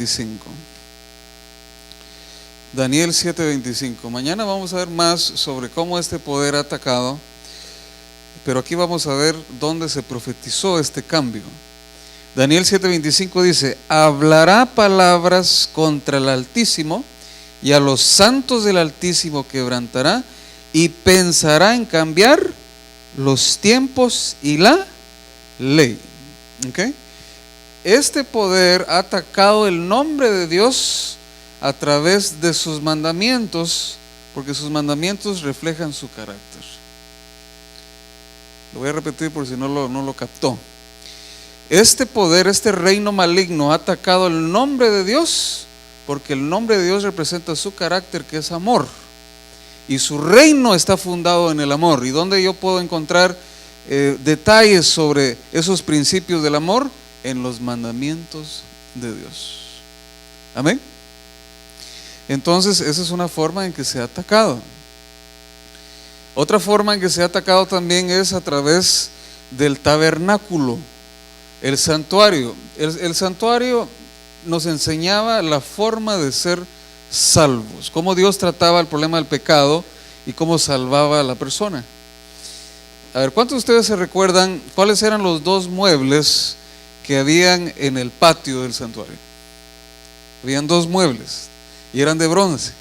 7:25. Daniel 7:25. Mañana vamos a ver más sobre cómo este poder ha atacado, pero aquí vamos a ver dónde se profetizó este cambio. Daniel 7:25 dice: hablará palabras contra el Altísimo, y a los santos del Altísimo quebrantará, y pensará en cambiar los tiempos y la ley. ¿Okay? Este poder ha atacado el nombre de Dios a través de sus mandamientos, porque sus mandamientos reflejan su carácter. Lo voy a repetir por si no lo captó. Este poder, este reino maligno ha atacado el nombre de Dios, porque el nombre de Dios representa su carácter, que es amor, y su reino está fundado en el amor. ¿Y dónde yo puedo encontrar detalles sobre esos principios del amor? En los mandamientos de Dios. Amén. Entonces esa es una forma en que se ha atacado. Otra forma en que se ha atacado también es a través del tabernáculo, el santuario. El santuario nos enseñaba la forma de ser salvos, cómo Dios trataba el problema del pecado y cómo salvaba a la persona. A ver, ¿cuántos de ustedes se recuerdan cuáles eran los dos muebles que habían en el patio del santuario? Habían dos muebles y eran de bronce,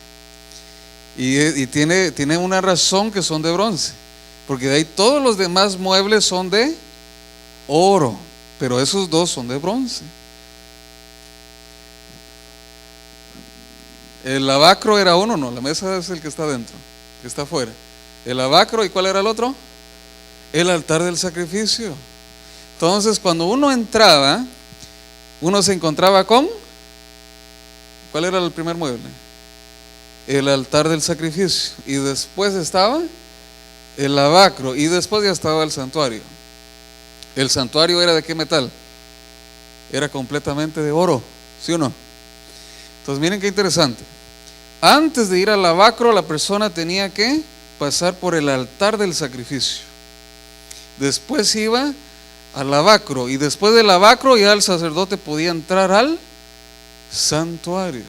y tiene una razón que son de bronce, porque de ahí todos los demás muebles son de oro, pero esos dos son de bronce. El lavacro era uno, no, la mesa es el que está dentro, que está afuera. El lavacro, ¿y cuál era el otro? El altar del sacrificio. Entonces, cuando uno entraba, uno se encontraba con, ¿cuál era el primer mueble? El altar del sacrificio, y después estaba el lavacro, y después ya estaba el santuario. ¿El santuario era de qué metal? Era completamente de oro, ¿sí o no? Entonces miren qué interesante. Antes de ir al lavacro, la persona tenía que pasar por el altar del sacrificio. Después iba al lavacro, y después del lavacro ya el sacerdote podía entrar al santuario.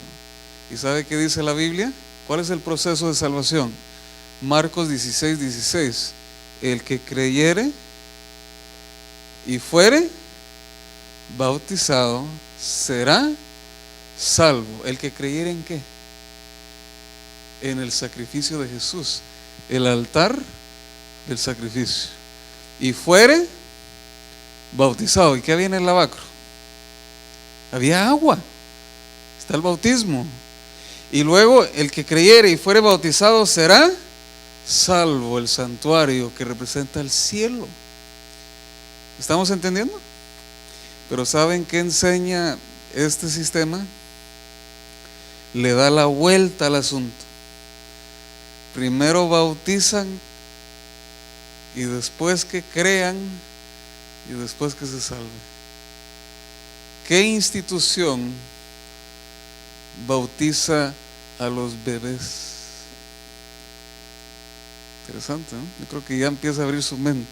¿Y sabe qué dice la Biblia? ¿Cuál es el proceso de salvación? Marcos 16:16. El que creyere y fuere bautizado será salvo. ¿El que creyere en qué? En el sacrificio de Jesús, el altar del sacrificio, y fuere bautizado. ¿Y qué había en el lavacro? Había agua, está el bautismo. Y luego el que creyere y fuere bautizado será salvo, el santuario que representa el cielo. ¿Estamos entendiendo? Pero ¿saben qué enseña este sistema? Le da la vuelta al asunto. Primero bautizan, y después que crean, y después que se salven. ¿Qué institución bautiza a los bebés? Interesante, ¿no? Yo creo que ya empieza a abrir su mente.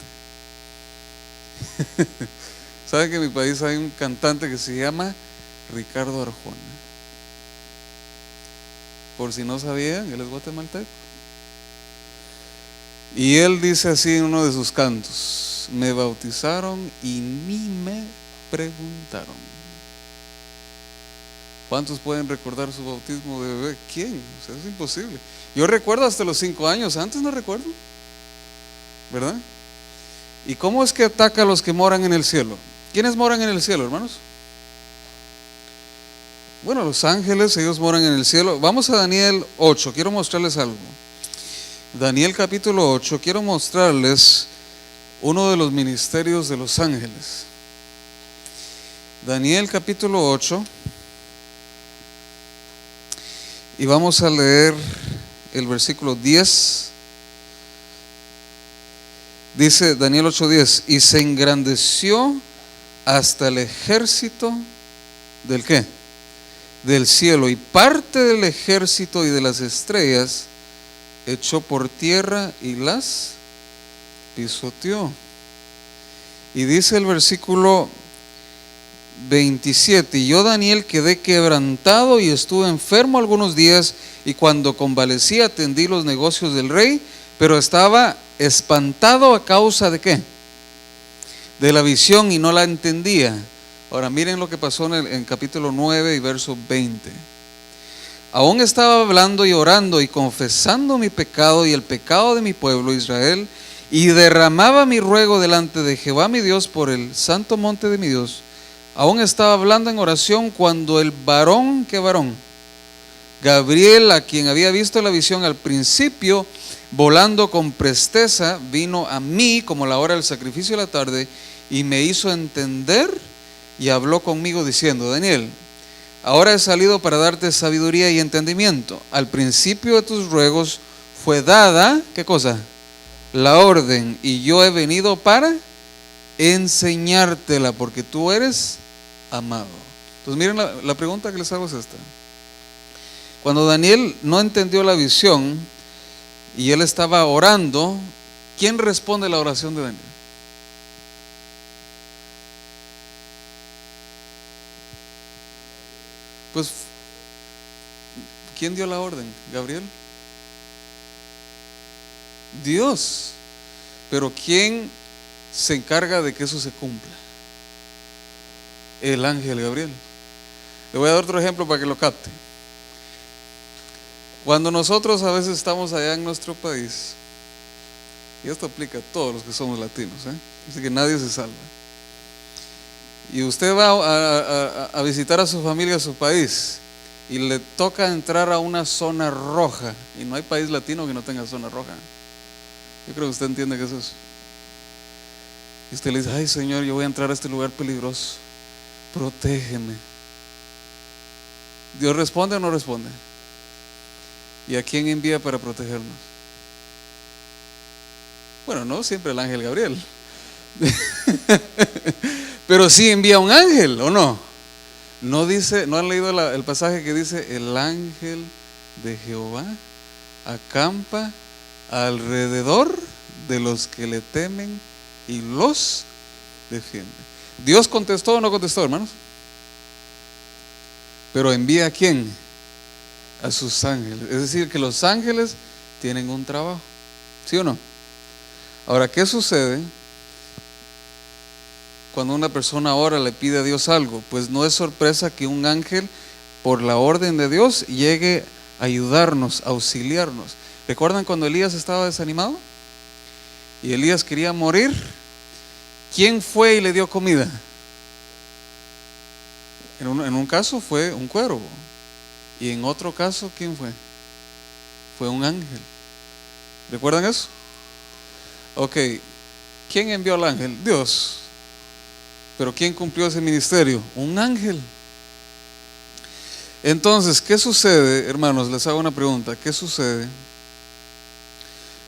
¿Saben que en mi país hay un cantante que se llama Ricardo Arjona? Por si no sabían, él es guatemalteco. Y él dice así en uno de sus cantos: me bautizaron y ni me preguntaron. ¿Cuántos pueden recordar su bautismo de bebé? ¿Quién? O sea, es imposible. Yo recuerdo hasta los 5 años, antes no recuerdo, ¿verdad? ¿Y cómo es que ataca a los que moran en el cielo? ¿Quiénes moran en el cielo, hermanos? Bueno, los ángeles, ellos moran en el cielo. Vamos a Daniel 8, quiero mostrarles algo. Daniel capítulo 8, quiero mostrarles uno de los ministerios de los ángeles. Daniel capítulo 8, y vamos a leer el versículo 10. Dice Daniel 8:10: y se engrandeció hasta el ejército del ¿qué? Del cielo, y parte del ejército y de las estrellas echó por tierra y las pisoteó. Y dice el versículo 27. Y yo, Daniel, quedé quebrantado y estuve enfermo algunos días, y cuando convalecí atendí los negocios del rey, pero estaba espantado a causa de ¿qué? De la visión, y no la entendía. Ahora miren lo que pasó en capítulo 9 y verso 20. Aún estaba hablando y orando y confesando mi pecado y el pecado de mi pueblo Israel, y derramaba mi ruego delante de Jehová mi Dios por el santo monte de mi Dios. Aún estaba hablando en oración cuando el varón, ¿qué varón? Gabriel, a quien había visto la visión al principio, volando con presteza, vino a mí como la hora del sacrificio de la tarde, y me hizo entender y habló conmigo diciendo: Daniel, ahora he salido para darte sabiduría y entendimiento. Al principio de tus ruegos fue dada, ¿qué cosa? La orden, y yo he venido para enseñártela, porque tú eres amado. Entonces miren, la pregunta que les hago es esta. Cuando Daniel no entendió la visión y él estaba orando, ¿quién responde la oración de Daniel? Pues, ¿quién dio la orden? ¿Gabriel? Dios. Pero ¿quién se encarga de que eso se cumpla? El ángel Gabriel. Le voy a dar otro ejemplo para que lo capte. Cuando nosotros a veces estamos allá en nuestro país, y esto aplica a todos los que somos latinos, así que nadie se salva, y usted va a visitar a su familia, a su país, y le toca entrar a una zona roja, y no hay país latino que no tenga zona roja. Yo creo que usted entiende que es eso. Y usted le dice: ay Señor, yo voy a entrar a este lugar peligroso, protégeme. ¿Dios responde o no responde? ¿Y a quién envía para protegernos? Bueno, no siempre el ángel Gabriel, pero sí envía un ángel, ¿o no? No dice, ¿no han leído el pasaje que dice: el ángel de Jehová acampa alrededor de los que le temen y los defiende? ¿Dios contestó o no contestó, hermanos? Pero envía ¿a quién? A sus ángeles. Es decir, que los ángeles tienen un trabajo, ¿sí o no? Ahora, ¿qué sucede cuando una persona ora, le pide a Dios algo? Pues no es sorpresa que un ángel, por la orden de Dios, llegue a ayudarnos, a auxiliarnos. ¿Recuerdan cuando Elías estaba desanimado? Y Elías quería morir. ¿Quién fue y le dio comida? En un caso fue un cuervo, y en otro caso, ¿quién fue? Fue un ángel. ¿Recuerdan eso? Ok, ¿quién envió al ángel? Dios. Pero ¿quién cumplió ese ministerio? Un ángel. Entonces, ¿qué sucede, hermanos? Les hago una pregunta. ¿Qué sucede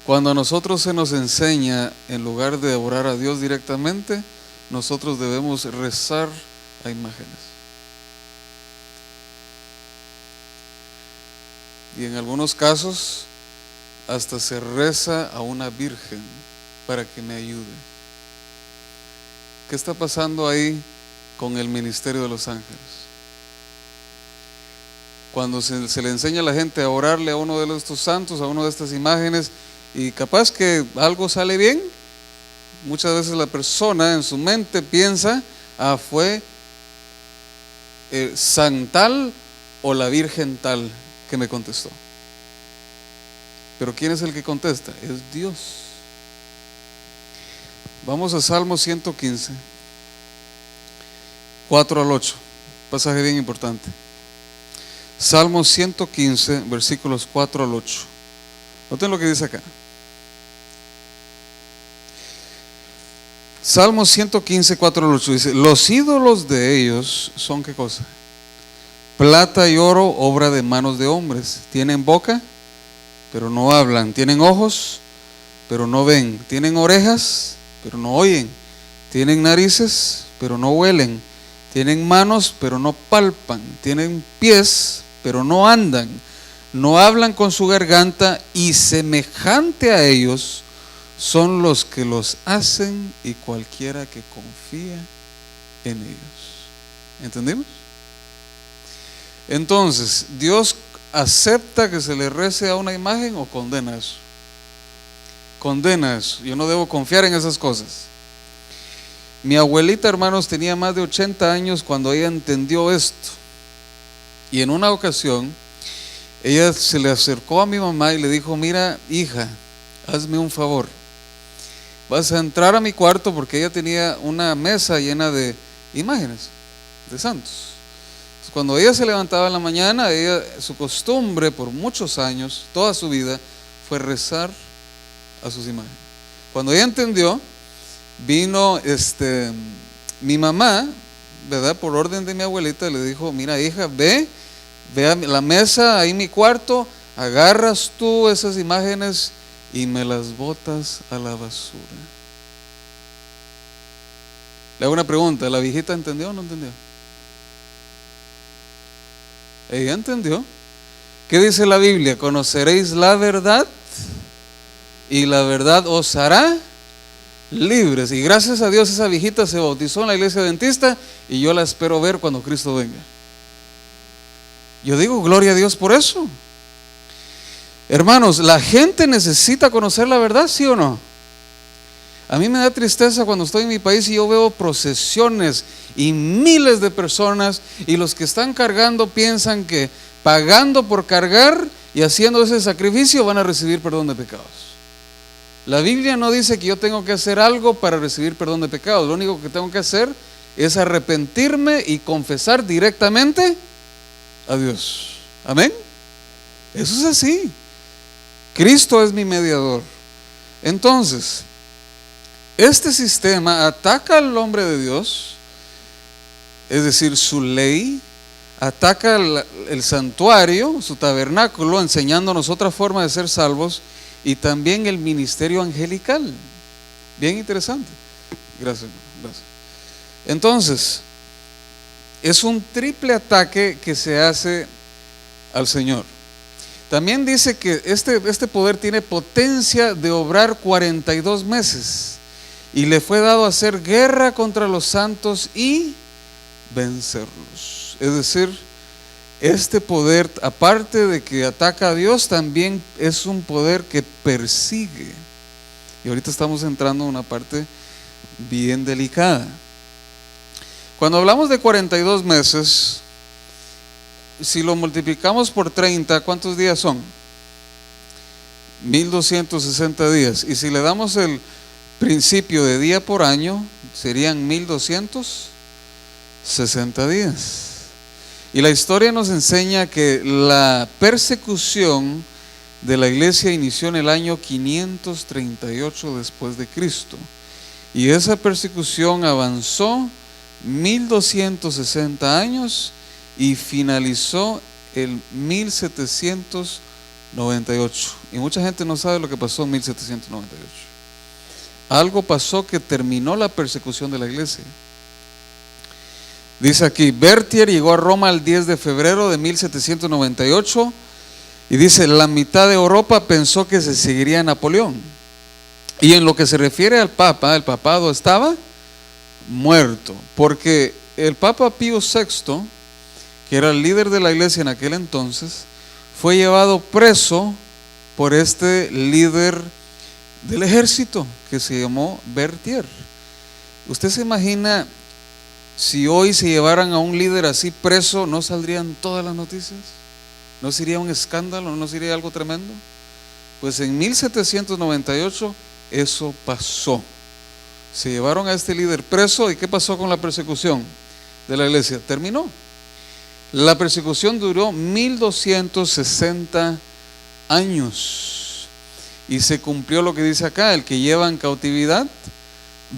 cuando a nosotros se nos enseña, en lugar de orar a Dios directamente, nosotros debemos rezar a imágenes? Y en algunos casos hasta se reza a una virgen para que me ayude. ¿Qué está pasando ahí con el ministerio de los ángeles? Cuando se le enseña a la gente a orarle a uno de estos santos, a una de estas imágenes, y capaz que algo sale bien, muchas veces la persona en su mente piensa: fue san tal o la virgen tal que me contestó. Pero ¿quién es el que contesta? Es Dios. Vamos a Salmo 115, 4 al 8, pasaje bien importante. Salmo 115, versículos 4 al 8. Noten lo que dice acá. Salmo 115, 4 al 8 dice: los ídolos de ellos son ¿qué cosa? Plata y oro, obra de manos de hombres. Tienen boca, pero no hablan. Tienen ojos, pero no ven. Tienen orejas, pero no oyen. Tienen narices, pero no huelen. Tienen manos, pero no palpan. Tienen pies, pero no andan. No hablan con su garganta, y semejante a ellos son los que los hacen y cualquiera que confía en ellos. ¿Entendimos? Entonces, ¿Dios acepta que se le rece a una imagen o condena eso? Condena eso. Yo no debo confiar en esas cosas. Mi abuelita, hermanos, tenía más de 80 años cuando ella entendió esto. Y en una ocasión, ella se le acercó a mi mamá y le dijo: mira, hija, hazme un favor. Vas a entrar a mi cuarto, porque ella tenía una mesa llena de imágenes de santos. Entonces, cuando ella se levantaba en la mañana, su costumbre por muchos años, toda su vida, fue rezar a sus imágenes. Cuando ella entendió, vino mi mamá, ¿verdad? Por orden de mi abuelita, le dijo: mira, hija, ve a la mesa ahí en mi cuarto, agarras tú esas imágenes y me las botas a la basura. Le hago una pregunta: ¿la viejita entendió o no entendió? Ella entendió. ¿Qué dice la Biblia? Conoceréis la verdad y la verdad os hará libres. Y gracias a Dios esa viejita se bautizó en la iglesia adventista, y yo la espero ver cuando Cristo venga. Yo digo gloria a Dios por eso. Hermanos, ¿la gente necesita conocer la verdad, sí o no? A mí me da tristeza cuando estoy en mi país y yo veo procesiones y miles de personas, y los que están cargando piensan que pagando por cargar y haciendo ese sacrificio van a recibir perdón de pecados. La Biblia no dice que yo tengo que hacer algo para recibir perdón de pecados. Lo único que tengo que hacer es arrepentirme y confesar directamente a Dios. Amén. Eso es así. Cristo es mi mediador. Entonces, este sistema ataca al hombre de Dios, es decir, su ley, ataca el santuario, su tabernáculo, enseñándonos otra forma de ser salvos, y también el ministerio angelical. Bien interesante. Gracias. Entonces, es un triple ataque que se hace al Señor. También dice que este poder tiene potencia de obrar 42 meses, y le fue dado hacer guerra contra los santos y vencerlos. Es decir, este poder, aparte de que ataca a Dios, también es un poder que persigue. Y ahorita estamos entrando en una parte bien delicada. Cuando hablamos de 42 meses, si lo multiplicamos por 30, ¿cuántos días son? 1260 días. Y si le damos el principio de día por año, serían 1260 días. Y la historia nos enseña que la persecución de la iglesia inició en el año 538 después de Cristo. Y esa persecución avanzó 1260 años y finalizó en 1798. Y mucha gente no sabe lo que pasó en 1798. Algo pasó que terminó la persecución de la iglesia. Dice aquí: Berthier llegó a Roma el 10 de febrero de 1798, y dice: la mitad de Europa pensó que se seguiría a Napoleón. Y en lo que se refiere al Papa, el papado estaba muerto, porque el Papa Pío VI, que era el líder de la iglesia en aquel entonces, fue llevado preso por este líder del ejército que se llamó Berthier. ¿Usted se imagina si hoy se llevaran a un líder así preso? ¿No saldrían todas las noticias? ¿No sería un escándalo? ¿No sería algo tremendo? Pues en 1798 eso pasó. Se llevaron a este líder preso. ¿Y qué pasó con la persecución de la iglesia? Terminó. La persecución duró 1260 años, y se cumplió lo que dice acá: el que lleva en cautividad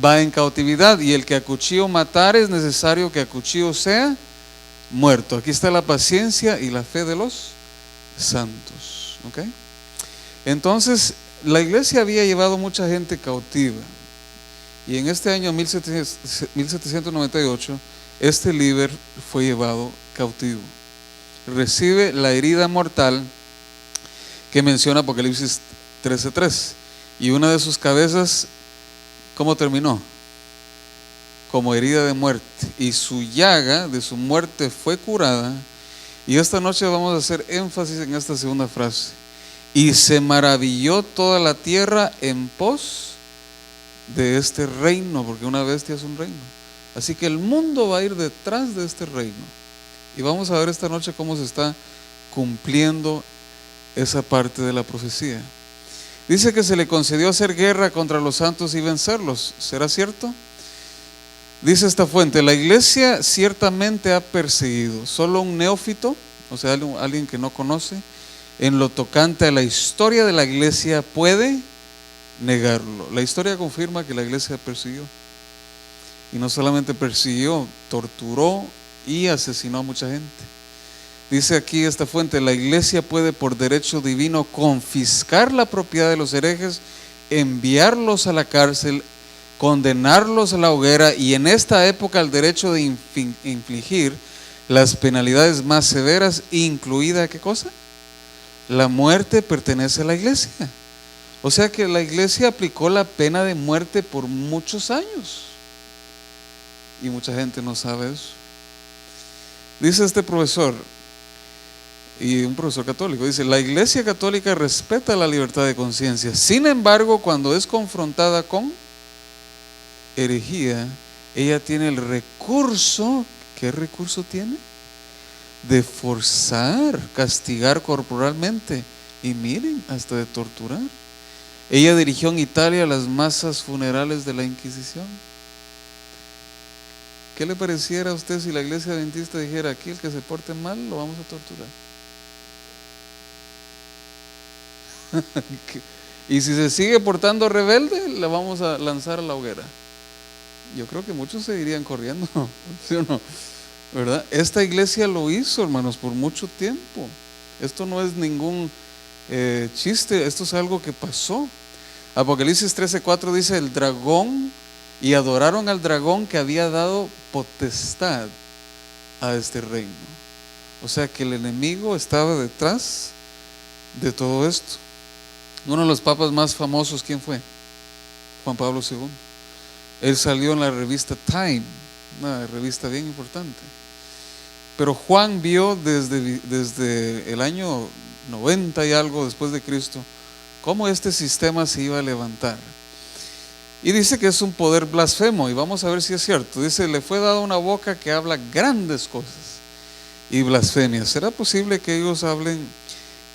va en cautividad, y el que a cuchillo matare es necesario que a cuchillo sea muerto. Aquí está la paciencia y la fe de los santos. ¿Ok? Entonces, la iglesia había llevado mucha gente cautiva, y en este año 1798 este líder fue llevado cautivo. Recibe la herida mortal que menciona Apocalipsis 13:3, y una de sus cabezas, ¿cómo terminó? como herida de muerte, y su llaga de su muerte fue curada. Y esta noche vamos a hacer énfasis en esta segunda frase. Y se maravilló toda la tierra en pos de este reino, porque una bestia es un reino. Así que el mundo va a ir detrás de este reino. Y vamos a ver esta noche cómo se está cumpliendo esa parte de la profecía. Dice que se le concedió hacer guerra contra los santos y vencerlos. ¿Será cierto? Dice esta fuente: la iglesia ciertamente ha perseguido. Solo un neófito, o sea, alguien que no conoce, en lo tocante a la historia de la iglesia puede negarlo. La historia confirma que la iglesia persiguió. Y no solamente persiguió, torturó y asesinó a mucha gente. Dice aquí esta fuente: la iglesia puede por derecho divino confiscar la propiedad de los herejes, enviarlos a la cárcel, condenarlos a la hoguera, y en esta época el derecho de infligir las penalidades más severas, incluida ¿qué cosa? La muerte, pertenece a la iglesia. O sea que la iglesia aplicó la pena de muerte por muchos años y mucha gente no sabe eso. Dice este profesor, y un profesor católico, dice: la iglesia católica respeta la libertad de conciencia, sin embargo cuando es confrontada con herejía, ella tiene el recurso. ¿Qué recurso tiene? De forzar, castigar corporalmente, y miren, hasta de torturar. Ella dirigió en Italia las masas funerales de la Inquisición. ¿Qué le pareciera a usted si la iglesia adventista dijera: aquí el que se porte mal lo vamos a torturar? Y si se sigue portando rebelde, la vamos a lanzar a la hoguera. Yo creo que muchos se irían corriendo, ¿sí o no? ¿Verdad? Esta iglesia lo hizo, hermanos, por mucho tiempo. Esto no es ningún chiste, esto es algo que pasó. Apocalipsis 13:4 dice: el dragón, y adoraron al dragón que había dado potestad a este reino. O sea que el enemigo estaba detrás de todo esto. Uno de los papas más famosos, ¿quién fue? Juan Pablo II. Él salió en la revista Time, una revista bien importante. Pero Juan vio desde el año 90 y algo después de Cristo cómo este sistema se iba a levantar. Y dice que es un poder blasfemo, y vamos a ver si es cierto. Dice: le fue dada una boca que habla grandes cosas y blasfemias. ¿Será posible que ellos hablen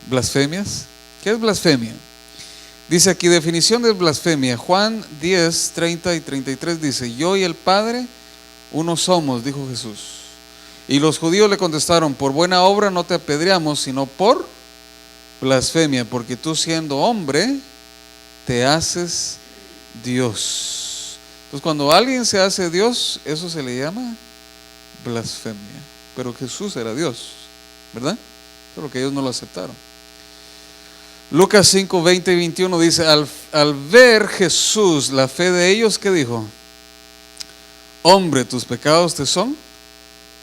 blasfemias? ¿Qué es blasfemia? Dice aquí, definición de blasfemia. Juan 10, 30 y 33 dice: yo y el Padre uno somos, dijo Jesús. Y los judíos le contestaron: por buena obra no te apedreamos, sino por blasfemia, porque tú, siendo hombre, te haces Dios. Entonces, cuando alguien se hace Dios, eso se le llama blasfemia. Pero Jesús era Dios, ¿verdad? Pero que ellos no lo aceptaron. Lucas 5, 20 y 21 dice: al ver Jesús la fe de ellos, ¿qué dijo? Hombre, tus pecados te son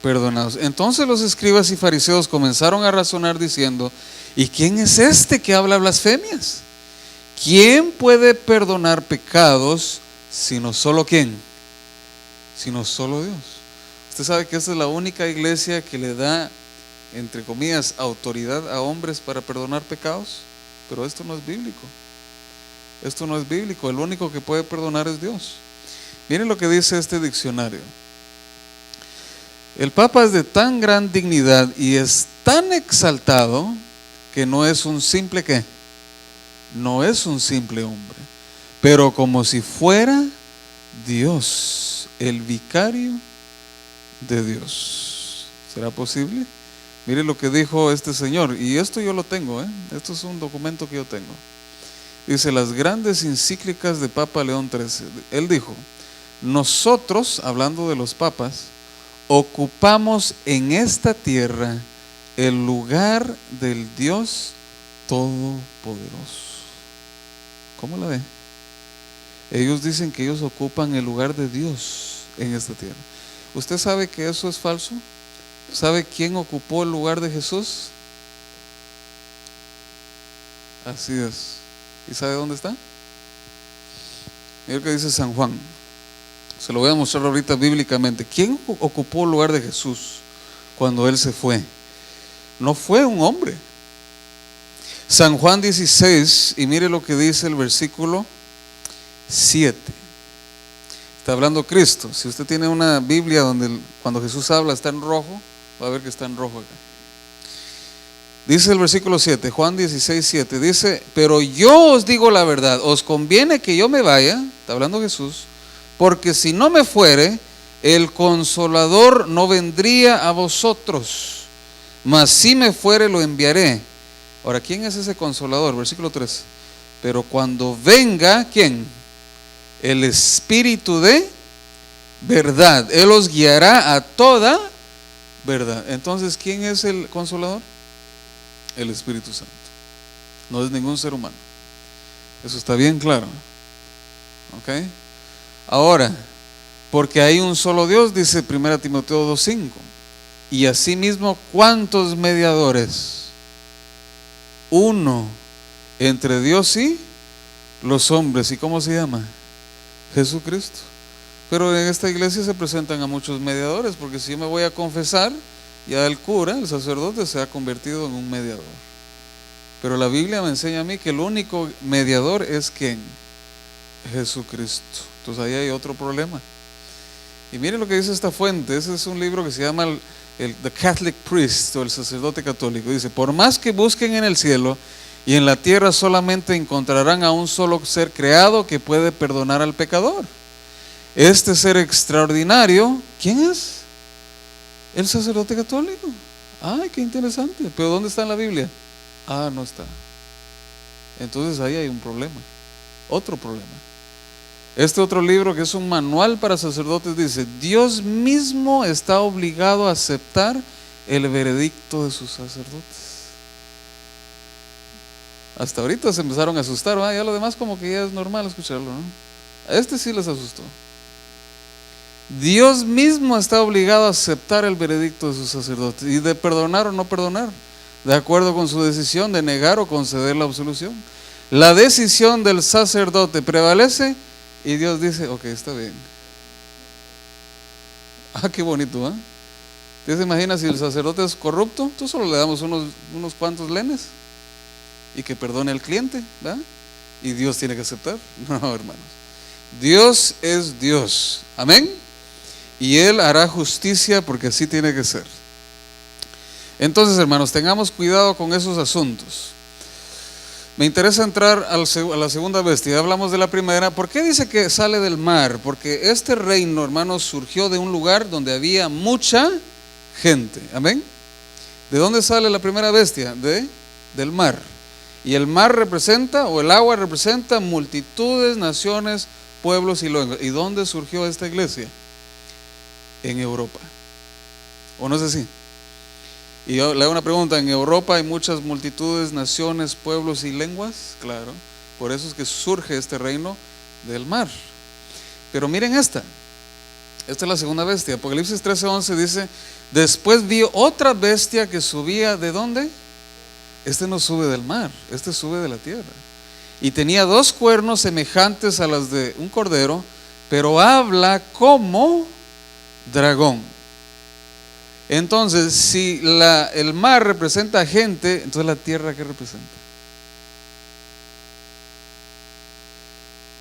perdonados. Entonces los escribas y fariseos comenzaron a razonar diciendo: ¿y quién es este que habla blasfemias? ¿Quién puede perdonar pecados sino solo quién? Sino solo Dios. Usted sabe que esta es la única iglesia que le da, entre comillas, autoridad a hombres para perdonar pecados. Pero esto no es bíblico. Esto no es bíblico. El único que puede perdonar es Dios. Miren lo que dice este diccionario. El Papa es de tan gran dignidad y es tan exaltado que no es un simple ¿qué? No es un simple hombre, pero como si fuera Dios, el vicario de Dios. ¿Será posible? Mire lo que dijo este señor, y esto yo lo tengo, esto es un documento que yo tengo. Dice: las grandes encíclicas de Papa León XIII. Él dijo: nosotros, hablando de los papas, ocupamos en esta tierra el lugar del Dios Todopoderoso. ¿Cómo la ve? Ellos dicen que ellos ocupan el lugar de Dios en esta tierra. ¿Usted sabe que eso es falso? ¿Sabe quién ocupó el lugar de Jesús? Así es. ¿Y sabe dónde está? Mira lo que dice San Juan. Se lo voy a mostrar ahorita bíblicamente. ¿Quién ocupó el lugar de Jesús cuando Él se fue? No fue un hombre. San Juan 16, y mire lo que dice el versículo 7. Está hablando Cristo. Si usted tiene una Biblia donde cuando Jesús habla está en rojo, va a ver que está en rojo acá. Dice el versículo 7, Juan 16, 7, dice: pero yo os digo la verdad, os conviene que yo me vaya, está hablando Jesús, porque si no me fuere, el Consolador no vendría a vosotros, mas si me fuere lo enviaré. Ahora, ¿quién es ese Consolador? Versículo 3, pero cuando venga, ¿quién? El Espíritu de verdad, Él os guiará a toda verdad. Entonces, ¿quién es el Consolador? El Espíritu Santo. No es ningún ser humano. Eso está bien claro. ¿Ok? Ahora, porque hay un solo Dios, dice 1 Timoteo 2:5. Y asimismo, ¿cuántos mediadores? Uno entre Dios y los hombres. ¿Y cómo se llama? Jesucristo. Pero en esta iglesia se presentan a muchos mediadores, porque si yo me voy a confesar, ya el cura, el sacerdote, se ha convertido en un mediador. Pero la Biblia me enseña a mí que el único mediador es ¿quién? Jesucristo. Entonces ahí hay otro problema. Y miren lo que dice esta fuente. Ese es un libro que se llama The Catholic Priest, o el sacerdote católico. Dice: por más que busquen en el cielo y en la tierra, solamente encontrarán a un solo ser creado que puede perdonar al pecador. Este ser extraordinario, ¿quién es? El sacerdote católico. Ay, qué interesante. Pero ¿dónde está en la Biblia? Ah, no está. Entonces ahí hay un problema. Otro problema. Este otro libro, que es un manual para sacerdotes, dice: Dios mismo está obligado a aceptar el veredicto de sus sacerdotes. Hasta ahorita se empezaron a asustar, ya lo demás como que ya es normal escucharlo, ¿no? A este sí les asustó. Dios mismo está obligado a aceptar el veredicto de sus sacerdotes y de perdonar o no perdonar, de acuerdo con su decisión de negar o conceder la absolución. La decisión del sacerdote prevalece y Dios dice: ok, está bien. Ah, qué bonito, ¿eh? ¿Te imaginas si el sacerdote es corrupto? Tú solo le damos unos cuantos lenes y que perdone al cliente, ¿verdad? Y Dios tiene que aceptar. No, hermanos. Dios es Dios. Amén. Y Él hará justicia, porque así tiene que ser. Entonces, hermanos, tengamos cuidado con esos asuntos. Me interesa entrar a la segunda bestia. Ya hablamos de la primera. ¿Por qué dice que sale del mar? Porque este reino, hermanos, surgió de un lugar donde había mucha gente. Amén. ¿De dónde sale la primera bestia? Del mar. Y el mar representa, o el agua representa, multitudes, naciones, pueblos y lenguas. ¿Y dónde surgió esta iglesia? En Europa. ¿O no es así? Y yo le hago una pregunta: ¿en Europa hay muchas multitudes, naciones, pueblos y lenguas? Claro. Por eso es que surge este reino del mar. Pero miren esta es la segunda bestia. Apocalipsis 13:11 dice: después vi otra bestia que subía. ¿De dónde? Este no sube del mar, este sube de la tierra. Y tenía 2 cuernos semejantes a las de un cordero, pero habla como dragón. Entonces, si el mar representa gente, entonces la tierra, ¿qué representa?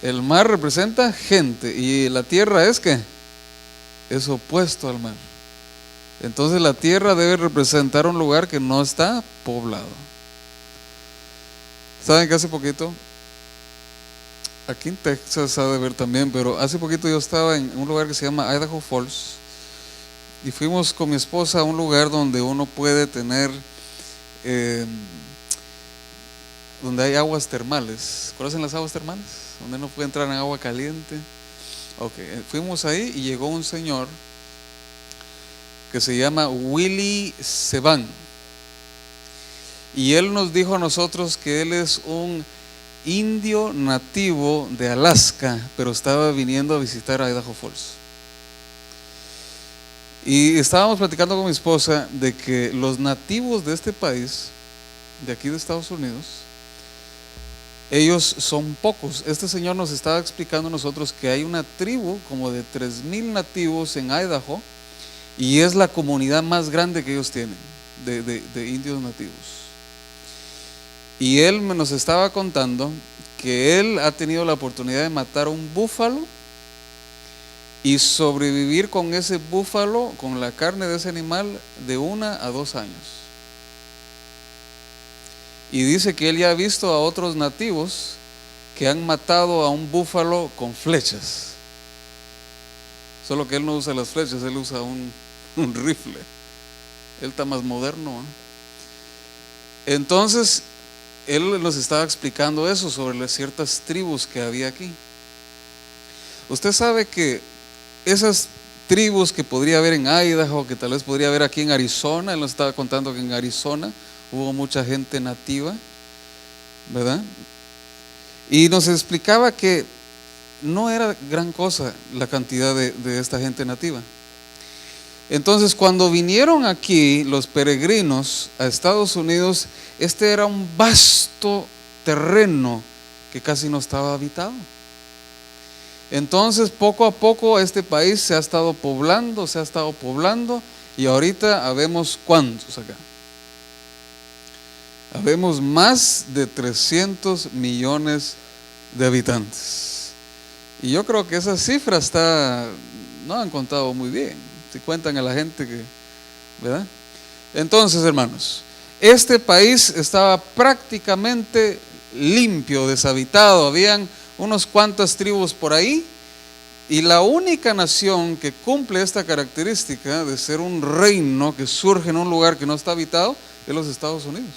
El mar representa gente y la tierra es ¿qué? Es opuesto al mar. Entonces la tierra debe representar un lugar que no está poblado. ¿Saben que hace poquito? Aquí en Texas ha de ver también, pero hace poquito yo estaba en un lugar que se llama Idaho Falls y fuimos con mi esposa a un lugar donde uno puede tener, donde hay aguas termales. ¿Conocen las aguas termales? Donde uno puede entrar en agua caliente. Ok, fuimos ahí y llegó un señor que se llama Willy Sevan. Y él nos dijo a nosotros que él es un indio nativo de Alaska, pero estaba viniendo a visitar a Idaho Falls. Y estábamos platicando con mi esposa de que los nativos de este país, de aquí de Estados Unidos, ellos son pocos. Este señor nos estaba explicando a nosotros que hay una tribu como de 3,000 nativos en Idaho, y es la comunidad más grande que ellos tienen de indios nativos. Y él nos estaba contando que él ha tenido la oportunidad de matar un búfalo y sobrevivir con ese búfalo, con la carne de ese animal, de 1 a 2 años. Y dice que él ya ha visto a otros nativos que han matado a un búfalo con flechas. Solo que él no usa las flechas, él usa un rifle. Él está más moderno, ¿eh? Entonces, él nos estaba explicando eso sobre las ciertas tribus que había aquí. Usted sabe que esas tribus que podría haber en Idaho, que tal vez podría haber aquí en Arizona, él nos estaba contando que en Arizona hubo mucha gente nativa, ¿verdad? Y nos explicaba que no era gran cosa la cantidad de esta gente nativa. Entonces, cuando vinieron aquí los peregrinos a Estados Unidos, este era un vasto terreno que casi no estaba habitado. Entonces, poco a poco este país se ha estado poblando, y ahorita habemos ¿cuántos acá? Habemos más de 300 millones de habitantes. Y yo creo que esa cifra no han contado muy bien, si cuentan a la gente que, ¿verdad? Entonces, hermanos, este país estaba prácticamente limpio, deshabitado, habían unos cuantas tribus por ahí, y la única nación que cumple esta característica de ser un reino que surge en un lugar que no está habitado es los Estados Unidos.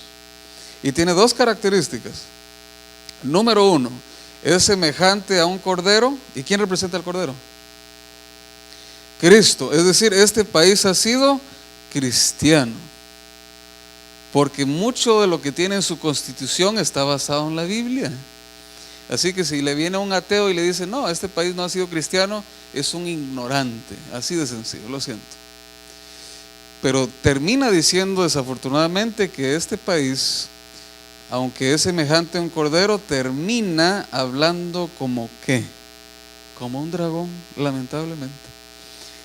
Y tiene 2 características. Número 1, es semejante a un cordero. ¿Y quién representa al cordero? Cristo. Es decir, este país ha sido cristiano, porque mucho de lo que tiene en su constitución está basado en la Biblia. Así que si le viene un ateo y le dice, no, este país no ha sido cristiano, es un ignorante, así de sencillo, lo siento. Pero termina diciendo desafortunadamente que este país, aunque es semejante a un cordero, termina hablando como ¿qué? Como un dragón, lamentablemente.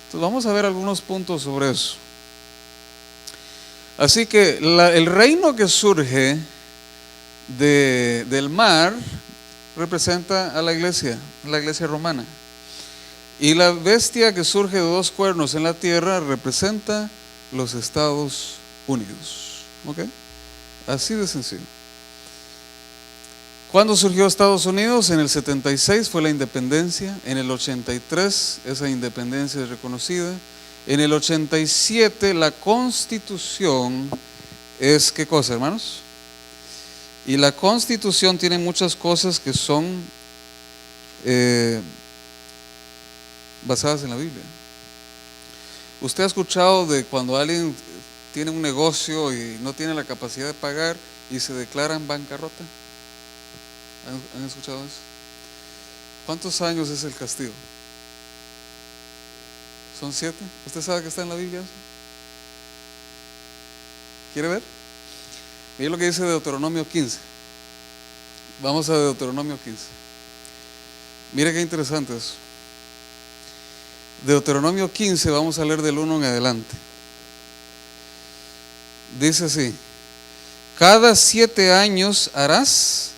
Entonces vamos a ver algunos puntos sobre eso. Así que el reino que surge del mar representa a la iglesia romana. Y la bestia que surge de 2 cuernos en la tierra representa los Estados Unidos. ¿Ok? Así de sencillo. ¿Cuándo surgió Estados Unidos? En el 76 fue la independencia. En el 83 esa independencia es reconocida. En el 87 la Constitución es ¿qué cosa, hermanos? Y la Constitución tiene muchas cosas que son basadas en la Biblia. ¿Usted ha escuchado de cuando alguien tiene un negocio y no tiene la capacidad de pagar y se declara en bancarrota? ¿Han escuchado eso? ¿Cuántos años es el castigo? ¿Son 7? ¿Usted sabe que está en la Biblia eso? ¿Quiere ver? Mire lo que dice Deuteronomio 15. Vamos a Deuteronomio 15. Mire qué interesante eso. Deuteronomio 15, vamos a leer del 1 en adelante. Dice así: cada 7 años harás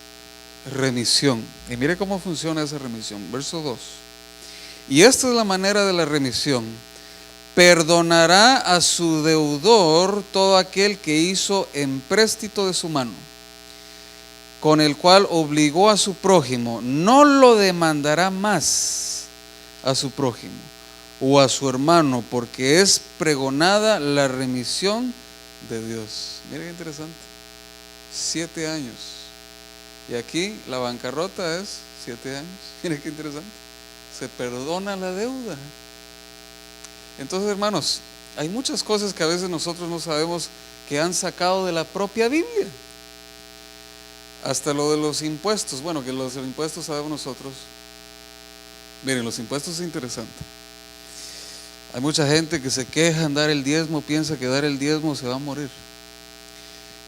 remisión. Y mire cómo funciona esa remisión. Verso 2. Y esta es la manera de la remisión: perdonará a su deudor todo aquel que hizo empréstito de su mano, con el cual obligó a su prójimo. No lo demandará más a su prójimo o a su hermano, porque es pregonada la remisión de Dios. Mira qué interesante. 7 años. Y aquí la bancarrota es 7 años. Mira qué interesante. Se perdona la deuda. Entonces, hermanos, hay muchas cosas que a veces nosotros no sabemos que han sacado de la propia Biblia. Hasta lo de los impuestos. Bueno, que los impuestos sabemos nosotros. Miren, los impuestos es interesante. Hay mucha gente que se queja en dar el diezmo, piensa que dar el diezmo se va a morir.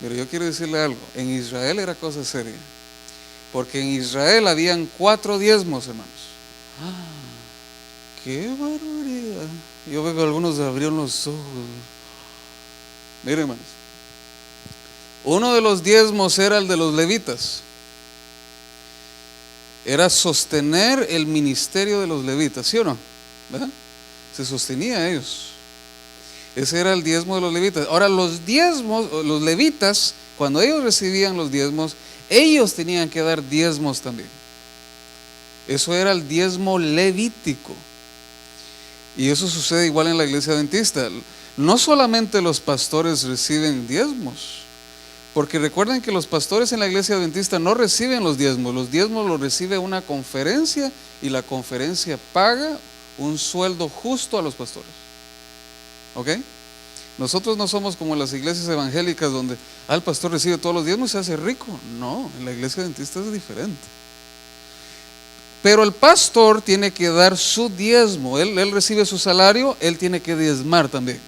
Pero yo quiero decirle algo: en Israel era cosa seria. Porque en Israel habían 4 diezmos, hermanos. ¡Qué barbaridad! Yo veo que algunos abrieron los ojos. Miren, hermanos, uno de los diezmos era el de los levitas. Era sostener el ministerio de los levitas, ¿sí o no? ¿Verdad? Se sostenía a ellos. Ese era el diezmo de los levitas. Ahora los diezmos, los levitas, cuando ellos recibían los diezmos, ellos tenían que dar diezmos también. Eso era el diezmo levítico. Y eso sucede igual en la iglesia adventista. No solamente los pastores reciben diezmos, porque recuerden que los pastores en la iglesia adventista no reciben los diezmos los recibe una conferencia y la conferencia paga un sueldo justo a los pastores. ¿Ok? Nosotros no somos como las iglesias evangélicas donde el pastor recibe todos los diezmos y se hace rico. No, en la iglesia adventista es diferente. Pero el pastor tiene que dar su diezmo. Él recibe su salario, él tiene que diezmar también.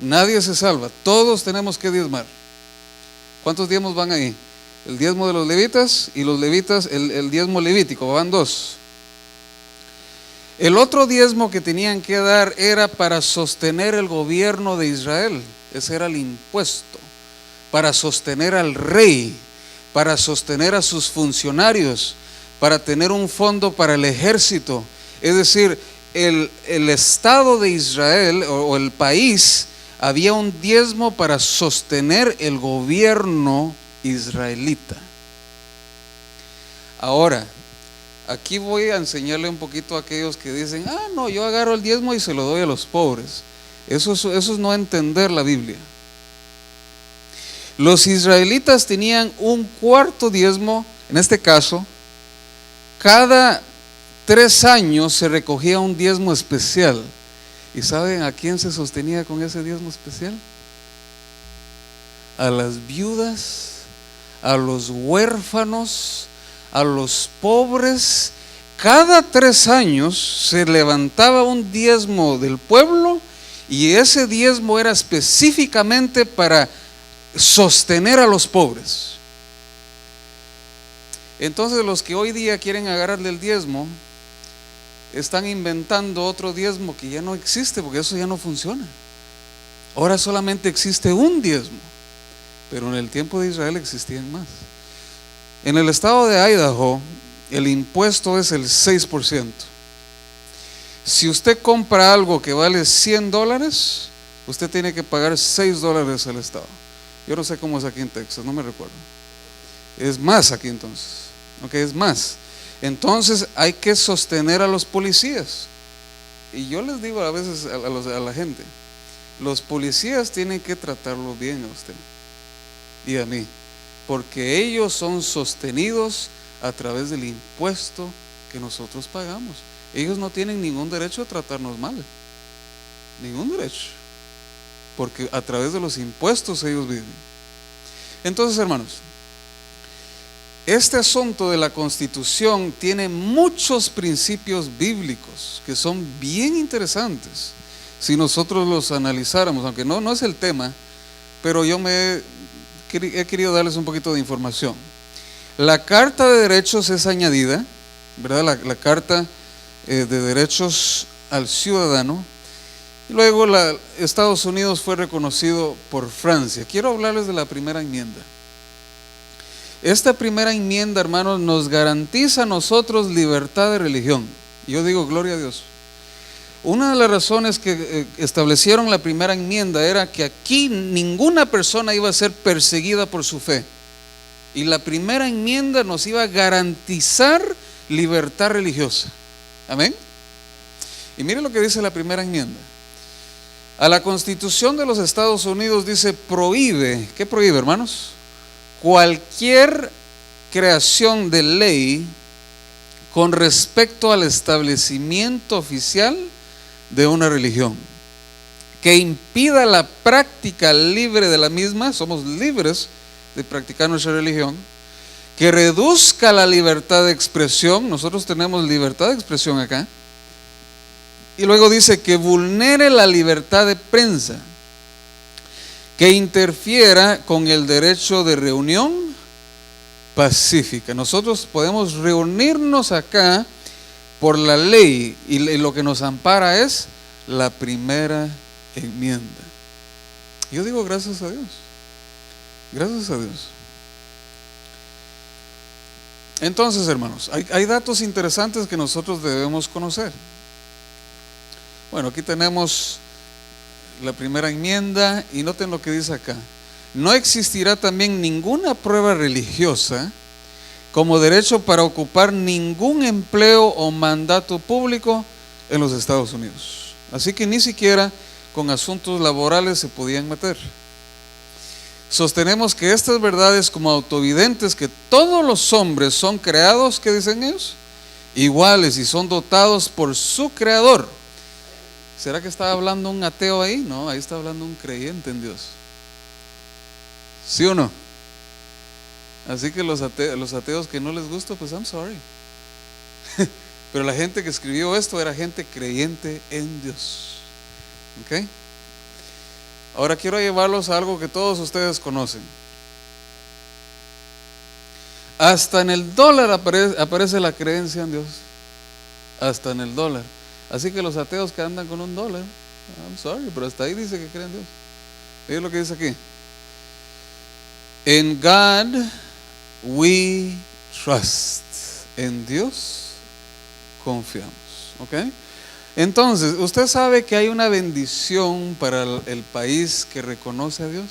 Nadie se salva, todos tenemos que diezmar. ¿Cuántos diezmos van ahí? El diezmo de los levitas y los levitas, el diezmo levítico, van 2. El otro diezmo que tenían que dar era para sostener el gobierno de Israel. Ese era el impuesto. Para sostener al rey, para sostener a sus funcionarios, para tener un fondo para el ejército. Es decir, el Estado de Israel o el país, había un diezmo para sostener el gobierno israelita. Ahora, aquí voy a enseñarle un poquito a aquellos que dicen, no, yo agarro el diezmo y se lo doy a los pobres. Eso es no entender la Biblia. Los israelitas tenían un cuarto diezmo, en este caso, cada 3 años se recogía un diezmo especial. ¿Y saben a quién se sostenía con ese diezmo especial? A las viudas, a los huérfanos, a los pobres. Cada 3 años se levantaba un diezmo del pueblo y ese diezmo era específicamente para sostener a los pobres. Entonces los que hoy día quieren agarrarle el diezmo están inventando otro diezmo que ya no existe, porque eso ya no funciona. Ahora solamente existe un diezmo, pero en el tiempo de Israel existían más. En el estado de Idaho el impuesto es el 6%. Si usted compra algo que vale $100, usted tiene que pagar $6 al estado. Yo no sé cómo es aquí en Texas, no me recuerdo. Es más aquí entonces, ok, es más. Entonces hay que sostener a los policías. Y yo les digo a veces a la gente, los policías tienen que tratarlo bien a usted y a mí, porque ellos son sostenidos a través del impuesto que nosotros pagamos. Ellos no tienen ningún derecho a tratarnos mal, ningún derecho, porque a través de los impuestos ellos viven. Entonces, hermanos, este asunto de la Constitución tiene muchos principios bíblicos que son bien interesantes si nosotros los analizáramos, aunque no es el tema, pero yo he querido darles un poquito de información. La Carta de Derechos es añadida, ¿verdad? La Carta de Derechos al Ciudadano, y luego Estados Unidos fue reconocido por Francia. Quiero hablarles de la primera enmienda. Esta primera enmienda, hermanos, nos garantiza a nosotros libertad de religión. Yo digo, gloria a Dios. Una de las razones que establecieron la primera enmienda era que aquí ninguna persona iba a ser perseguida por su fe. Y la primera enmienda nos iba a garantizar libertad religiosa. Amén. Y mire lo que dice la primera enmienda. A la Constitución de los Estados Unidos dice prohíbe. ¿Qué prohíbe, hermanos? Cualquier creación de ley con respecto al establecimiento oficial de una religión que impida la práctica libre de la misma. Somos libres de practicar nuestra religión. Que reduzca la libertad de expresión. Nosotros tenemos libertad de expresión acá. Y luego dice que vulnere la libertad de prensa, que interfiera con el derecho de reunión pacífica. Nosotros podemos reunirnos acá por la ley y lo que nos ampara es la primera enmienda. Yo digo gracias a Dios. Gracias a Dios. Entonces, hermanos, hay datos interesantes que nosotros debemos conocer. Bueno, aquí tenemos la primera enmienda y noten lo que dice acá. No existirá también ninguna prueba religiosa como derecho para ocupar ningún empleo o mandato público en los Estados Unidos. Así que ni siquiera con asuntos laborales se podían meter. Sostenemos que estas verdades como autovidentes, que todos los hombres son creados, ¿qué dicen ellos? Iguales y son dotados por su creador. ¿Será que está hablando un ateo ahí? No, ahí está hablando un creyente en Dios. ¿Sí o no? Así que los ateos que no les gusta, pues I'm sorry. Pero la gente que escribió esto era gente creyente en Dios. ¿Ok? Ahora quiero llevarlos a algo que todos ustedes conocen. Hasta en el dólar aparece la creencia en Dios. Hasta en el dólar. Así que los ateos que andan con un dólar, I'm sorry, pero hasta ahí dice que creen en Dios. Miren lo que dice aquí. In God we trust. En Dios confiamos. ¿Ok? Entonces, ¿usted sabe que hay una bendición para el país que reconoce a Dios?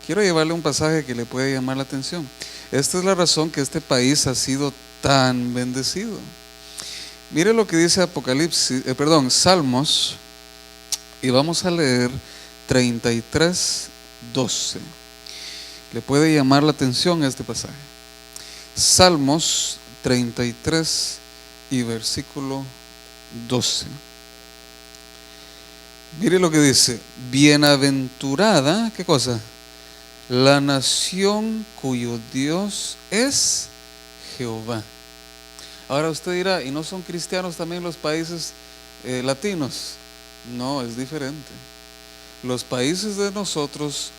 Quiero llevarle un pasaje que le puede llamar la atención. Esta es la razón que este país ha sido tan bendecido. Mire lo que dice Salmos, y vamos a leer 33:12. Le puede llamar la atención este pasaje. Salmos 33 y versículo 12. Mire lo que dice: bienaventurada, ¿qué cosa? La nación cuyo Dios es Jehová. Ahora usted dirá, ¿y no son cristianos también los países latinos? No, es diferente. Los países de nosotros,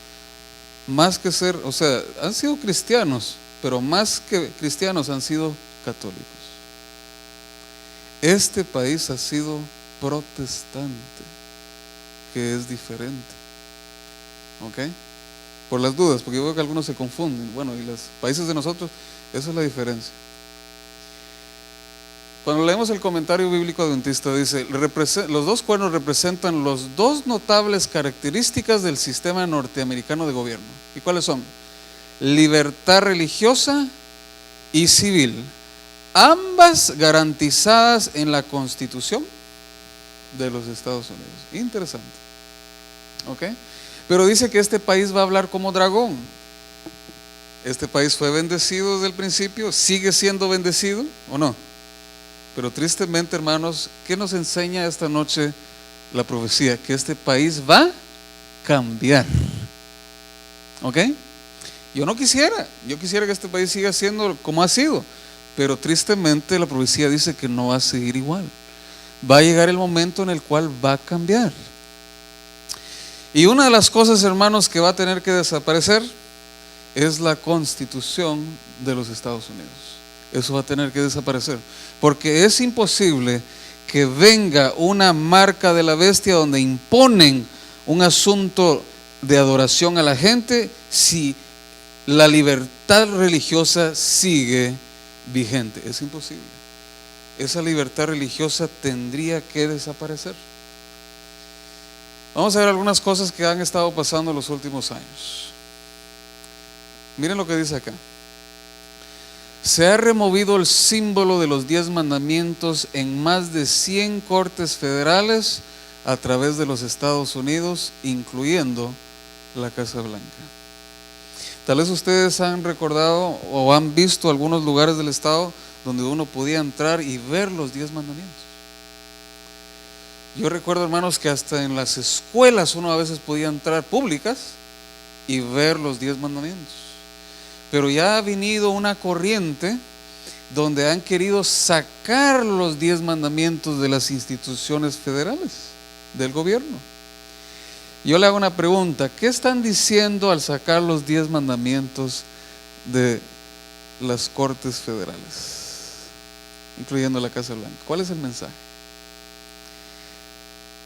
más que ser, o sea, han sido cristianos, pero más que cristianos han sido católicos. Este país ha sido protestante, que es diferente. ¿Ok? Por las dudas, porque yo veo que algunos se confunden. Bueno, y los países de nosotros, esa es la diferencia. Cuando leemos el comentario bíblico adventista, dice: los dos cuernos representan las dos notables características del sistema norteamericano de gobierno. ¿Y cuáles son? Libertad religiosa y civil, ambas garantizadas en la Constitución de los Estados Unidos. Interesante. ¿Ok? Pero dice que este país va a hablar como dragón. Este país fue bendecido desde el principio, sigue siendo bendecido, ¿o no? Pero tristemente, hermanos, ¿qué nos enseña esta noche la profecía? Que este país va a cambiar. ¿Ok? Yo quisiera que este país siga siendo como ha sido, pero tristemente la profecía dice que no va a seguir igual. Va a llegar el momento en el cual va a cambiar. Y una de las cosas, hermanos, que va a tener que desaparecer es la Constitución de los Estados Unidos. Eso va a tener que desaparecer, porque es imposible que venga una marca de la bestia donde imponen un asunto de adoración a la gente si la libertad religiosa sigue vigente. Es imposible. Esa libertad religiosa tendría que desaparecer. Vamos a ver algunas cosas que han estado pasando en los últimos años. Miren lo que dice acá. Se ha removido el símbolo de los 10 mandamientos en más de 100 cortes federales a través de los Estados Unidos, incluyendo la Casa Blanca. Tal vez ustedes han recordado o han visto algunos lugares del estado donde uno podía entrar y ver los 10 mandamientos. Yo recuerdo, hermanos, que hasta en las escuelas uno a veces podía entrar públicas y ver los 10 mandamientos. Pero ya ha venido una corriente donde han querido sacar los 10 mandamientos de las instituciones federales, del gobierno. Yo le hago una pregunta: ¿qué están diciendo al sacar los 10 mandamientos de las Cortes Federales, incluyendo la Casa Blanca? ¿Cuál es el mensaje?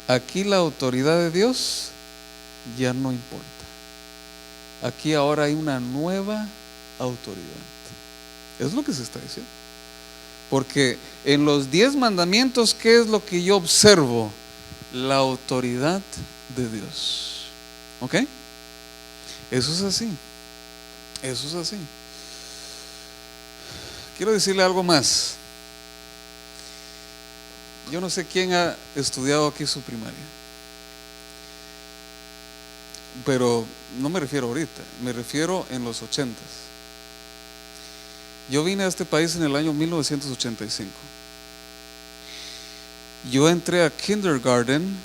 Aquí la autoridad de Dios ya no importa. Aquí ahora hay una nueva autoridad. Es lo que se está diciendo. Porque en los 10 mandamientos, ¿qué es lo que yo observo? La autoridad de Dios. ¿Ok? Eso es así. Eso es así. Quiero decirle algo más. Yo no sé quién ha estudiado aquí su primaria, pero no me refiero ahorita, me refiero en los 80s. Yo vine a este país en el año 1985. Yo entré a kindergarten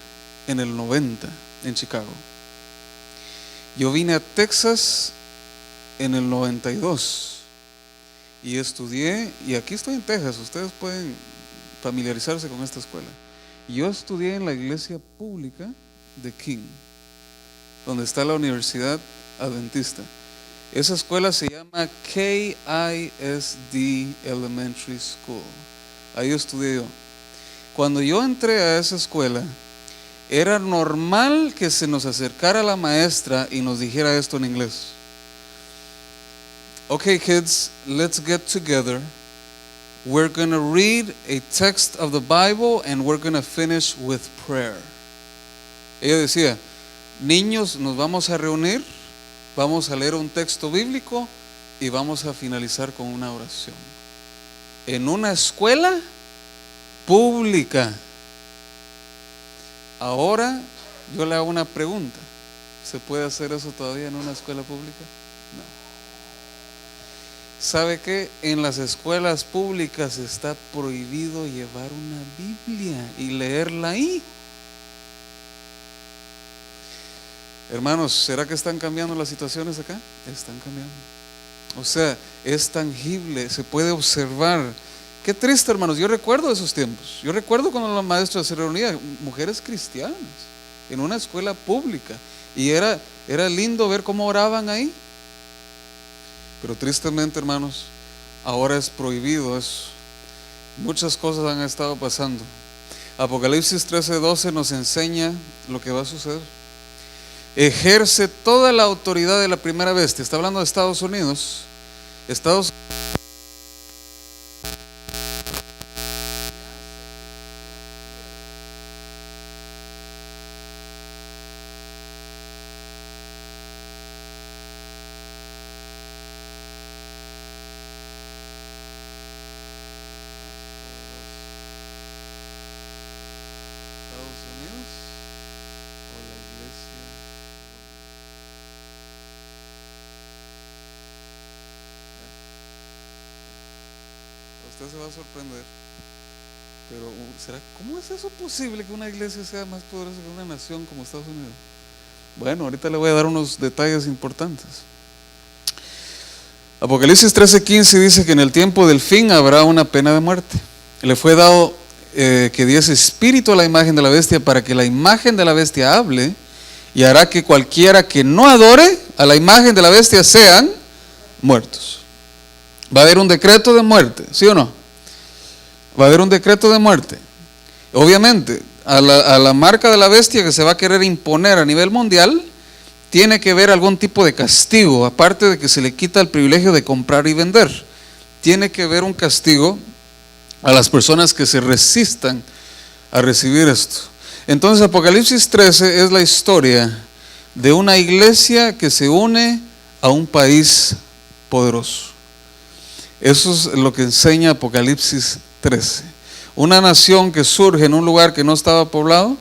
en el 90 en Chicago. Yo vine a Texas en el 92 y estudié, y aquí estoy en Texas, ustedes pueden familiarizarse con esta escuela. Yo estudié en la iglesia pública de King, donde está la Universidad Adventista. Esa escuela se llama KISD Elementary School. Ahí estudié yo. Cuando yo entré a esa escuela, era normal que se nos acercara la maestra y nos dijera esto en inglés: Okay, kids, let's get together. We're going to read a text of the Bible and we're going to finish with prayer. Ella decía: niños, nos vamos a reunir, vamos a leer un texto bíblico y vamos a finalizar con una oración. En una escuela pública. Ahora yo le hago una pregunta: ¿se puede hacer eso todavía en una escuela pública? No. ¿Sabe qué? En las escuelas públicas está prohibido llevar una Biblia y leerla ahí. Hermanos, ¿será que están cambiando las situaciones acá? Están cambiando. O sea, es tangible, se puede observar. Qué triste, hermanos. Yo recuerdo esos tiempos. Yo recuerdo cuando la maestra se reunía, mujeres cristianas, en una escuela pública, y era lindo ver cómo oraban ahí. Pero tristemente, hermanos, ahora es prohibido eso. Muchas cosas han estado pasando. Apocalipsis 13:12 nos enseña lo que va a suceder. Ejerce toda la autoridad de la primera bestia. Está hablando de Estados Unidos. Estados Unidos o la iglesia. Usted se va a sorprender, pero ¿será, cómo es eso posible que una iglesia sea más poderosa que una nación como Estados Unidos? Bueno, ahorita le voy a dar unos detalles importantes. Apocalipsis 13:15 dice que en el tiempo del fin habrá una pena de muerte. Le fue dado que diese espíritu a la imagen de la bestia, para que la imagen de la bestia hable, y hará que cualquiera que no adore a la imagen de la bestia sean muertos. Va a haber un decreto de muerte, ¿sí o no? Va a haber un decreto de muerte. Obviamente, a la marca de la bestia que se va a querer imponer a nivel mundial, tiene que haber algún tipo de castigo, aparte de que se le quita el privilegio de comprar y vender. Tiene que haber un castigo a las personas que se resistan a recibir esto. Entonces Apocalipsis 13 es la historia de una iglesia que se une a un país poderoso. Eso es lo que enseña Apocalipsis 13. Una nación que surge en un lugar que no estaba poblado,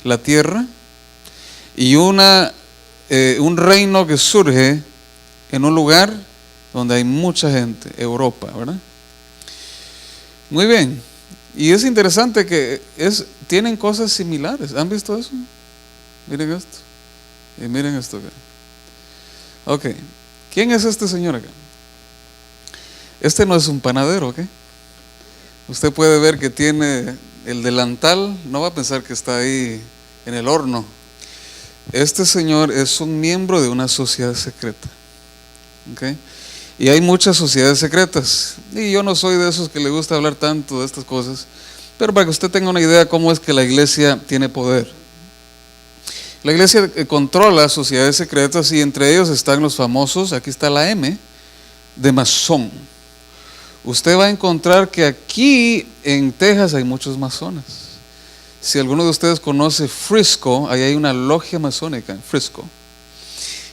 la tierra, y un reino que surge en un lugar donde hay mucha gente, Europa, ¿verdad? Muy bien. Y es interesante que tienen cosas similares. ¿Han visto eso? Miren esto. Y miren esto acá. Ok. ¿Quién es este señor acá? Este no es un panadero, ¿ok? Usted puede ver que tiene el delantal. No va a pensar que está ahí en el horno. este señor es un miembro de una sociedad secreta. ¿Okay? Y hay muchas sociedades secretas. Y yo no soy de esos que le gusta hablar tanto de estas cosas, pero para que usted tenga una idea cómo es que la iglesia tiene poder. La iglesia controla sociedades secretas y entre ellos están los famosos, aquí está la M, de masón. Usted va a encontrar que aquí en Texas hay muchos masones. Si alguno de ustedes conoce Frisco, ahí hay una logia masónica en Frisco.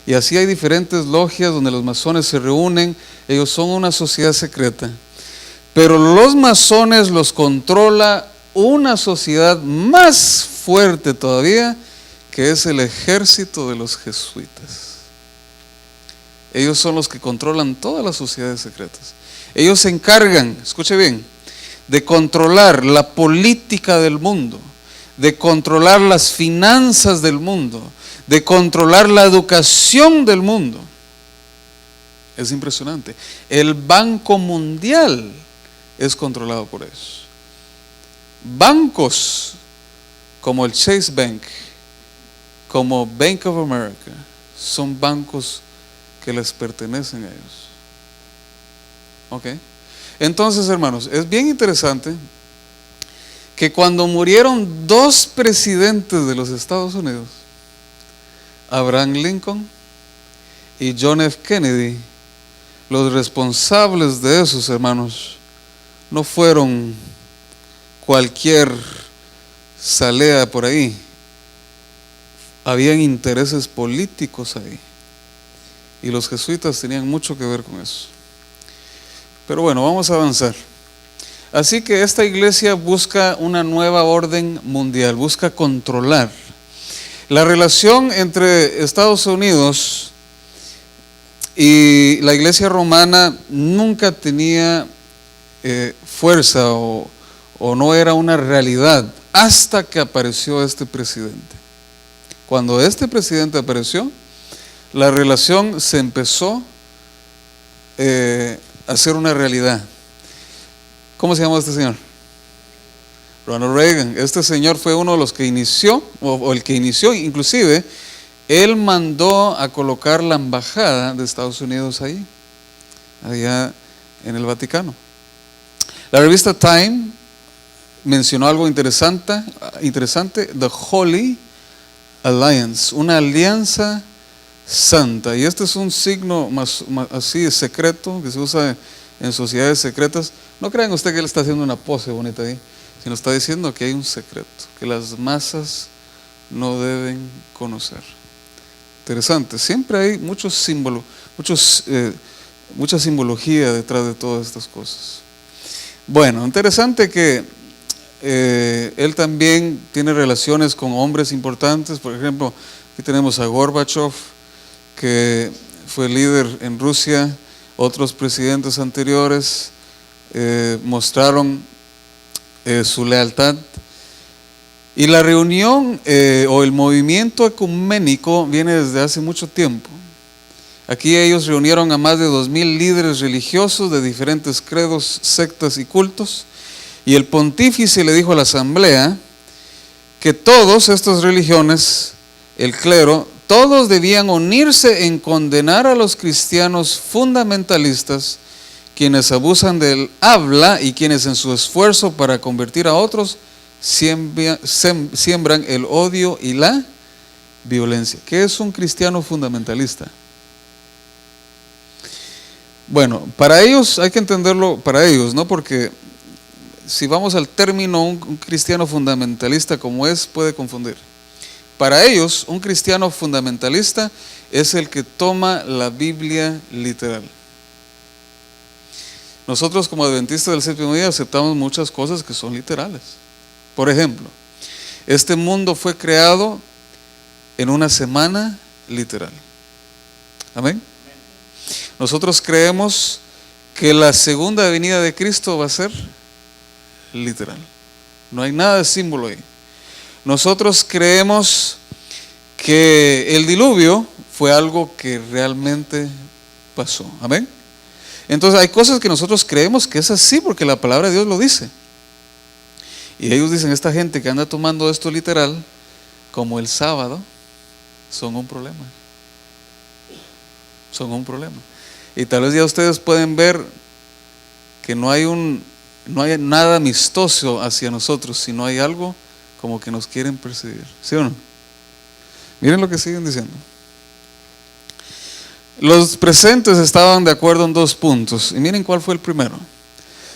Y así hay diferentes logias donde los masones se reúnen. Ellos son una sociedad secreta. Pero los masones los controla una sociedad más fuerte todavía, que es el ejército de los jesuitas. Ellos son los que controlan todas las sociedades secretas. Ellos se encargan, escuche bien, de controlar la política del mundo, de controlar las finanzas del mundo, de controlar la educación del mundo. Es impresionante. El Banco Mundial es controlado por ellos. Bancos como el Chase Bank, como Bank of America, son bancos que les pertenecen a ellos. ¿Ok? Entonces, hermanos, es bien interesante que cuando murieron dos presidentes de los Estados Unidos, Abraham Lincoln y John F. Kennedy, los responsables de esos, hermanos, no fueron cualquier salea por ahí. Habían intereses políticos ahí. Y los jesuitas tenían mucho que ver con eso. Pero bueno, vamos a avanzar. Así que esta iglesia busca una nueva orden mundial, busca controlar. La relación entre Estados Unidos y la iglesia romana nunca tenía fuerza o no era una realidad hasta que apareció este presidente. Cuando este presidente apareció, la relación se empezó a ser una realidad. ¿Cómo se llama este señor? Ronald Reagan. Este señor fue uno de los que inició, o el que inició, inclusive, él mandó a colocar la embajada de Estados Unidos ahí, allá en el Vaticano. La revista Time mencionó algo interesante, The Holy Alliance, una alianza santa. Y este es un signo más así secreto que se usa en sociedades secretas. No crean usted que él está haciendo una pose bonita ahí, sino está diciendo que hay un secreto que las masas no deben conocer. Interesante. Siempre hay muchos símbolos, mucha simbología detrás de todas estas cosas. Bueno, interesante que él también tiene relaciones con hombres importantes. Por ejemplo, aquí tenemos a Gorbachev, que fue líder en Rusia. Otros presidentes anteriores mostraron su lealtad. Y la reunión o el movimiento ecuménico viene desde hace mucho tiempo. Aquí ellos reunieron a más de 2000 líderes religiosos de diferentes credos, sectas y cultos. Y el pontífice le dijo a la asamblea que todas estas religiones, el clero, todos debían unirse en condenar a los cristianos fundamentalistas, quienes abusan del habla y quienes en su esfuerzo para convertir a otros siembran el odio y la violencia. ¿Qué es un cristiano fundamentalista? Bueno, para ellos hay que entenderlo para ellos, ¿no? Porque si vamos al término un cristiano fundamentalista como es, puede confundir. Para ellos, un cristiano fundamentalista es el que toma la Biblia literal. Nosotros como adventistas del séptimo día aceptamos muchas cosas que son literales. Por ejemplo, este mundo fue creado en una semana literal. Amén. Nosotros creemos que la segunda venida de Cristo va a ser literal. No hay nada de símbolo ahí. Nosotros creemos que el diluvio fue algo que realmente pasó. Amén. Entonces hay cosas que nosotros creemos que es así porque la palabra de Dios lo dice. Y ellos dicen, esta gente que anda tomando esto literal, como el sábado, son un problema. Son un problema. Y tal vez ya ustedes pueden ver que no hay nada amistoso hacia nosotros, sino hay algo como que nos quieren perseguir. ¿Sí o no? Miren lo que siguen diciendo. Los presentes estaban de acuerdo en 2 puntos. Y miren cuál fue el primero.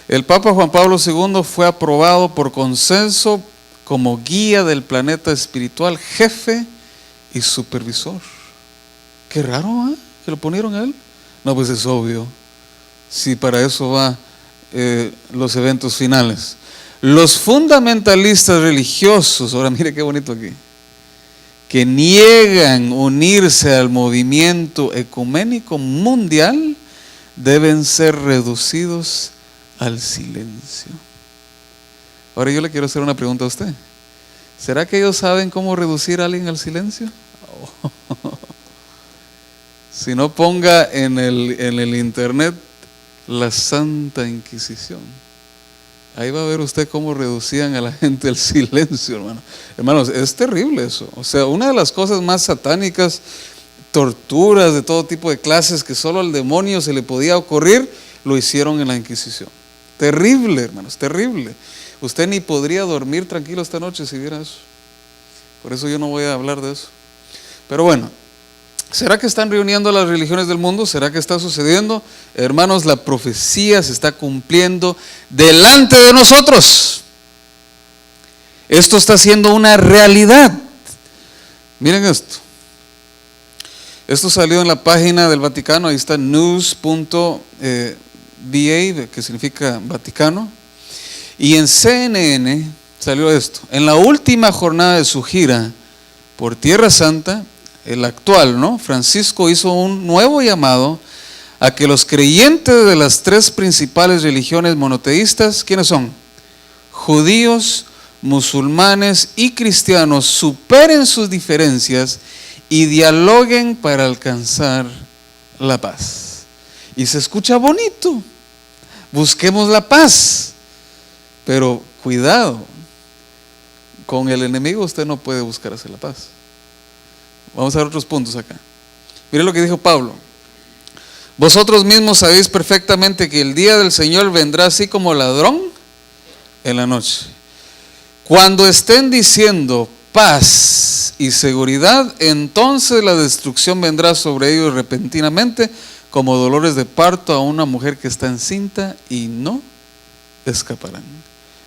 El Papa Juan Pablo II fue aprobado por consenso como guía del planeta espiritual, jefe y supervisor. Qué raro, ¿eh? Que lo ponieron a él. No, pues es obvio. Si para eso va los eventos finales. Los fundamentalistas religiosos, ahora mire qué bonito aquí, que niegan unirse al movimiento ecuménico mundial, deben ser reducidos al silencio. Ahora yo le quiero hacer una pregunta a usted. ¿Será que ellos saben cómo reducir a alguien al silencio? Si no, ponga en el internet la Santa Inquisición. Ahí va a ver usted cómo reducían a la gente al silencio, hermano. Hermanos, es terrible eso. O sea, una de las cosas más satánicas, torturas de todo tipo de clases que solo al demonio se le podía ocurrir, lo hicieron en la Inquisición. Terrible, hermanos, terrible. Usted ni podría dormir tranquilo esta noche si viera eso. Por eso yo no voy a hablar de eso. Pero bueno, ¿será que están reuniendo las religiones del mundo? ¿Será que está sucediendo? Hermanos, la profecía se está cumpliendo delante de nosotros. Esto está siendo una realidad. Miren esto. Esto salió en la página del Vaticano, ahí está news.va, que significa Vaticano. Y en CNN salió esto. En la última jornada de su gira por Tierra Santa, el actual, ¿no? Francisco hizo un nuevo llamado a que los creyentes de las 3 principales religiones monoteístas, ¿quiénes son? Judíos, musulmanes y cristianos, superen sus diferencias y dialoguen para alcanzar la paz. Y se escucha bonito. Busquemos la paz. Pero cuidado, con el enemigo usted no puede buscar hacer la paz. Vamos a ver otros puntos acá. Mire lo que dijo Pablo. Vosotros mismos sabéis perfectamente que el día del Señor vendrá así como ladrón en la noche. Cuando estén diciendo paz y seguridad, entonces la destrucción vendrá sobre ellos repentinamente, como dolores de parto a una mujer que está encinta, y no escaparán.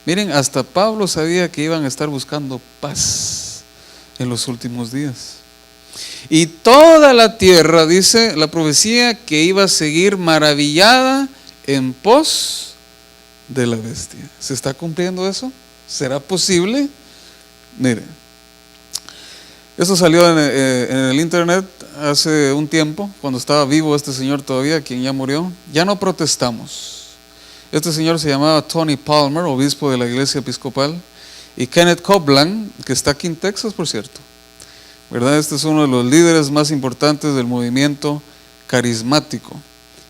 Miren, hasta Pablo sabía que iban a estar buscando paz en los últimos días. Y toda la tierra, dice la profecía, que iba a seguir maravillada en pos de la bestia. ¿Se está cumpliendo eso? ¿Será posible? Mire, eso salió en el internet hace un tiempo, cuando estaba vivo este señor todavía, quien ya murió. Ya no protestamos. Este señor se llamaba Tony Palmer, obispo de la iglesia episcopal, y Kenneth Copeland, que está aquí en Texas, por cierto, ¿verdad? Este es uno de los líderes más importantes del movimiento carismático.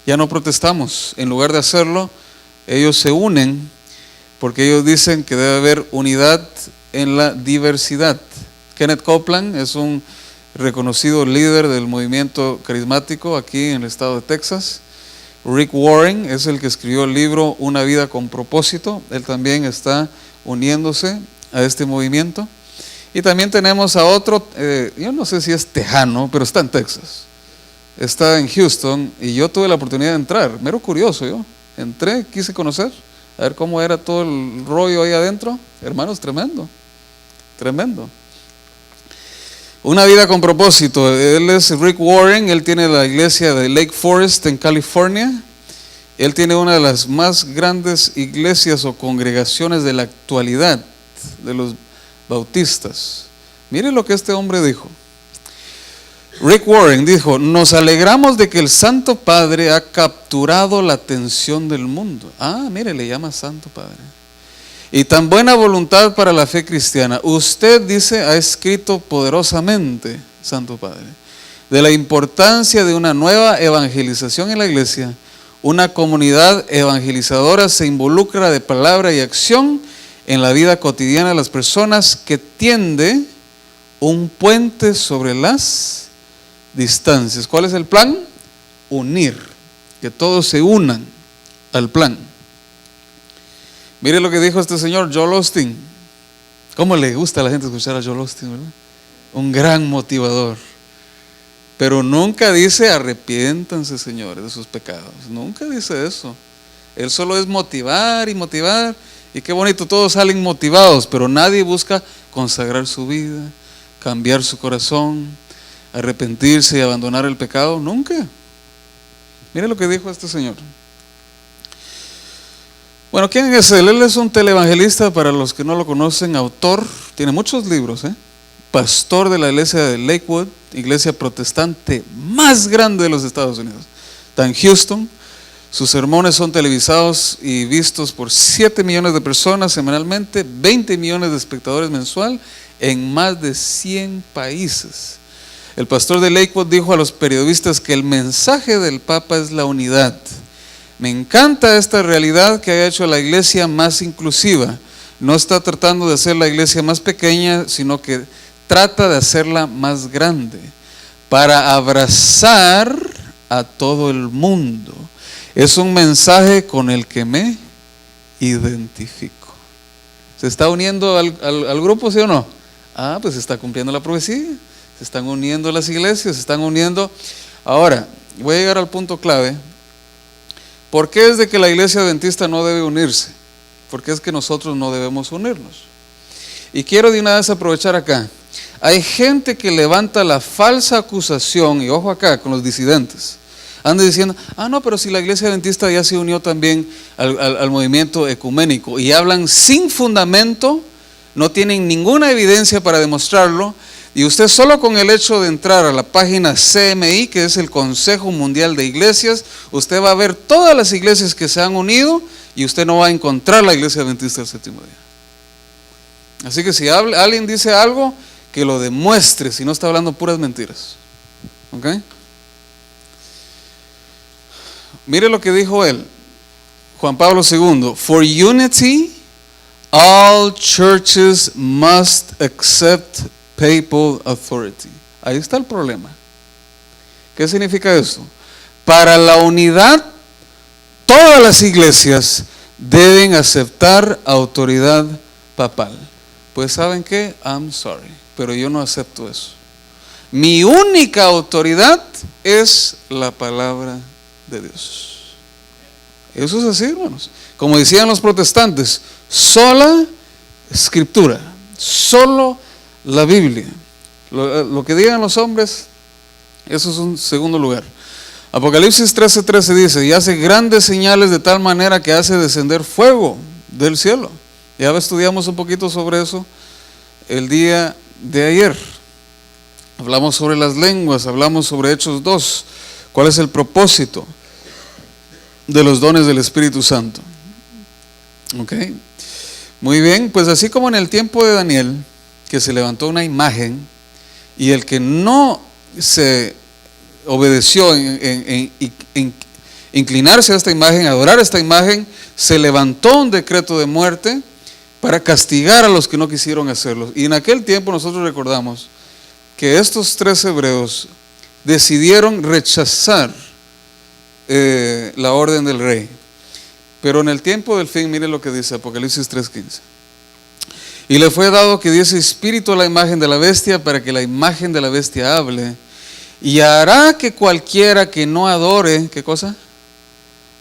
Ya no protestamos. En lugar de hacerlo, ellos se unen, porque ellos dicen que debe haber unidad en la diversidad. Kenneth Copeland es un reconocido líder del movimiento carismático aquí en el estado de Texas. Rick Warren es el que escribió el libro Una vida con propósito. Él también está uniéndose a este movimiento. Y también tenemos a otro, yo no sé si es tejano, pero está en Texas. Está en Houston, y yo tuve la oportunidad de entrar, mero curioso yo. Entré, quise conocer, a ver cómo era todo el rollo ahí adentro. Hermanos, tremendo, tremendo. Una vida con propósito. Él es Rick Warren, él tiene la iglesia de Lake Forest en California. Él tiene una de las más grandes iglesias o congregaciones de la actualidad, de los bautistas. Mire lo que este hombre dijo. Rick Warren dijo: nos alegramos de que el Santo Padre ha capturado la atención del mundo. Mire, le llama Santo Padre. Y tan buena voluntad para la fe cristiana. Usted, dice, ha escrito poderosamente, Santo Padre, de la importancia de una nueva evangelización en la iglesia. Una comunidad evangelizadora se involucra de palabra y acción en la vida cotidiana de las personas, que tiende un puente sobre las distancias. ¿Cuál es el plan? Unir, que todos se unan al plan. Mire lo que dijo este señor Joel Osteen. ¿Cómo le gusta a la gente escuchar a Joel Osteen, verdad? Un gran motivador. Pero nunca dice arrepiéntanse, señores, de sus pecados. Nunca dice eso. Él solo es motivar y motivar. Y qué bonito, todos salen motivados, pero nadie busca consagrar su vida, cambiar su corazón, arrepentirse y abandonar el pecado. Nunca. Mire lo que dijo este señor. Bueno, ¿quién es él? Él es un televangelista, para los que no lo conocen, autor, tiene muchos libros, pastor de la iglesia de Lakewood, iglesia protestante más grande de los Estados Unidos. Está en Houston. Sus sermones son televisados y vistos por 7 millones de personas semanalmente, 20 millones de espectadores mensual en más de 100 países. El pastor de Lakewood dijo a los periodistas que el mensaje del Papa es la unidad. Me encanta esta realidad que ha hecho a la iglesia más inclusiva. No está tratando de hacer la iglesia más pequeña, sino que trata de hacerla más grande, para abrazar a todo el mundo. Es un mensaje con el que me identifico. ¿Se está uniendo al grupo, sí o no? Pues se está cumpliendo la profecía. Se están uniendo las iglesias, se están uniendo. Ahora, voy a llegar al punto clave. ¿Por qué es de que la iglesia adventista no debe unirse? ¿Por qué es que nosotros no debemos unirnos? Y quiero de una vez aprovechar acá. Hay gente que levanta la falsa acusación, y ojo acá con los disidentes. Anda diciendo, no, pero si la iglesia adventista ya se unió también al movimiento ecuménico, y hablan sin fundamento, no tienen ninguna evidencia para demostrarlo, y usted solo con el hecho de entrar a la página CMI, que es el Consejo Mundial de Iglesias, usted va a ver todas las iglesias que se han unido, y usted no va a encontrar la iglesia adventista del séptimo día. Así que si alguien dice algo, que lo demuestre, si no está hablando puras mentiras. ¿Ok? Mire lo que dijo él, Juan Pablo II. For unity, all churches must accept papal authority. Ahí está el problema. ¿Qué significa eso? Para la unidad, todas las iglesias deben aceptar autoridad papal. Pues ¿saben qué? I'm sorry, pero yo no acepto eso. Mi única autoridad es la palabra de Dios. Eso es así, hermanos. Como decían los protestantes, sola escritura, solo la Biblia. Lo que digan los hombres, eso es un segundo lugar. Apocalipsis 13:13 dice, y hace grandes señales de tal manera que hace descender fuego del cielo. Ya estudiamos un poquito sobre eso el día de ayer. Hablamos sobre las lenguas, hablamos sobre Hechos 2. ¿Cuál es el propósito de los dones del Espíritu Santo? Ok. Muy bien, pues así como en el tiempo de Daniel, que se levantó una imagen, y el que no se obedeció en inclinarse a esta imagen, adorar a esta imagen, se levantó un decreto de muerte para castigar a los que no quisieron hacerlo. Y en aquel tiempo nosotros recordamos que estos 3 hebreos decidieron rechazar la orden del rey. Pero en el tiempo del fin, mire lo que dice Apocalipsis 3:15. Y le fue dado que diese espíritu a la imagen de la bestia, para que la imagen de la bestia hable, y hará que cualquiera que no adore, ¿qué cosa?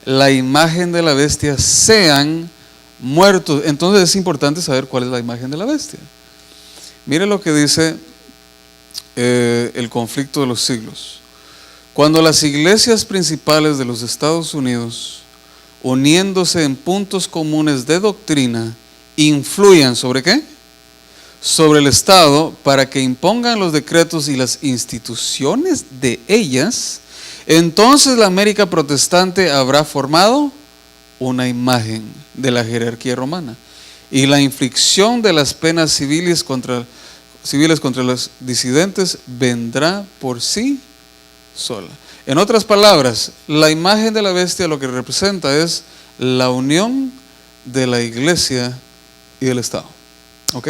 La imagen de la bestia, sean muertos. Entonces es importante saber cuál es la imagen de la bestia. Mire lo que dice el conflicto de los siglos. Cuando las iglesias principales de los Estados Unidos, uniéndose en puntos comunes de doctrina, influyan ¿sobre qué? Sobre el Estado, para que impongan los decretos y las instituciones de ellas, entonces la América protestante habrá formado una imagen de la jerarquía romana, y la inflicción de las penas civiles contra los disidentes vendrá por sí sola. En otras palabras, la imagen de la bestia lo que representa es la unión de la iglesia y el Estado. ¿Ok?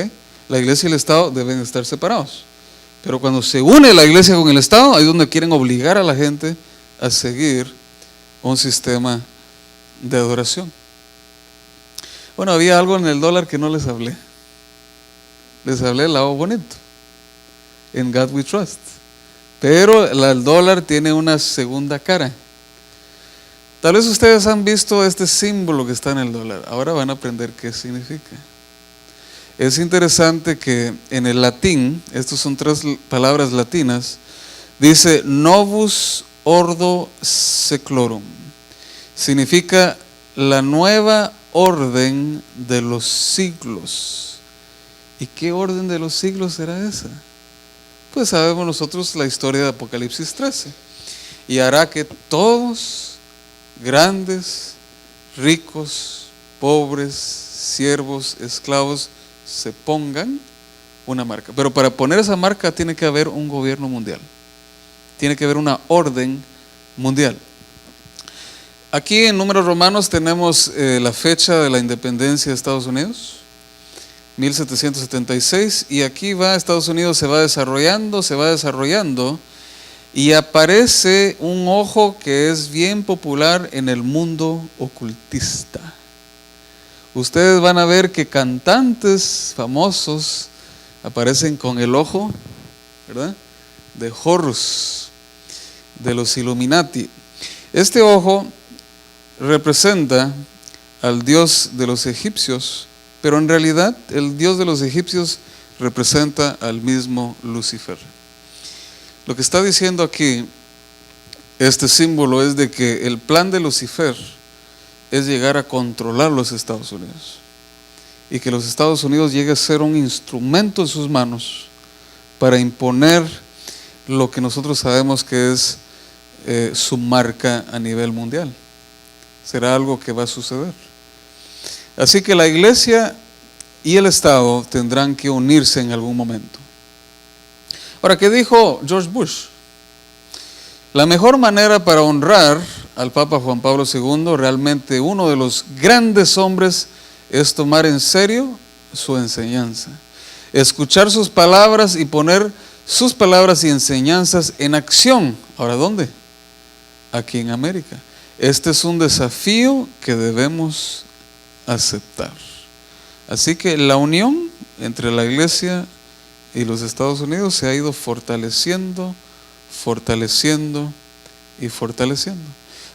La iglesia y el Estado deben estar separados. Pero cuando se une la iglesia con el Estado, ahí es donde quieren obligar a la gente a seguir un sistema de adoración. Bueno, había algo en el dólar que no les hablé. Les hablé del lado bonito. En God we trust. Pero el dólar tiene una segunda cara. Tal vez ustedes han visto este símbolo que está en el dólar. Ahora van a aprender qué significa. Es interesante que en el latín, estas son 3 palabras latinas, dice Novus Ordo Seclorum. Significa la nueva orden de los siglos. ¿Y qué orden de los siglos será esa? Pues sabemos nosotros la historia de Apocalipsis 13. Y hará que todos, grandes, ricos, pobres, siervos, esclavos, se pongan una marca. Pero para poner esa marca tiene que haber un gobierno mundial. Tiene que haber una orden mundial. Aquí en Números Romanos tenemos la fecha de la independencia de Estados Unidos, 1776, y aquí Estados Unidos se va desarrollando, y aparece un ojo que es bien popular en el mundo ocultista. Ustedes van a ver que cantantes famosos aparecen con el ojo, ¿verdad?, de Horus, de los Illuminati. Este ojo representa al dios de los egipcios, pero en realidad el dios de los egipcios representa al mismo Lucifer. Lo que está diciendo aquí este símbolo es de que el plan de Lucifer es llegar a controlar los Estados Unidos, y que los Estados Unidos llegue a ser un instrumento en sus manos para imponer lo que nosotros sabemos que es su marca a nivel mundial. Será algo que va a suceder. Así que la iglesia y el Estado tendrán que unirse en algún momento. Ahora, ¿qué dijo George Bush? La mejor manera para honrar al Papa Juan Pablo II, realmente uno de los grandes hombres, es tomar en serio su enseñanza, escuchar sus palabras y poner sus palabras y enseñanzas en acción. Ahora, ¿dónde? Aquí en América. Este es un desafío que debemos aceptar. Así que la unión entre la iglesia y los Estados Unidos se ha ido fortaleciendo y fortaleciendo.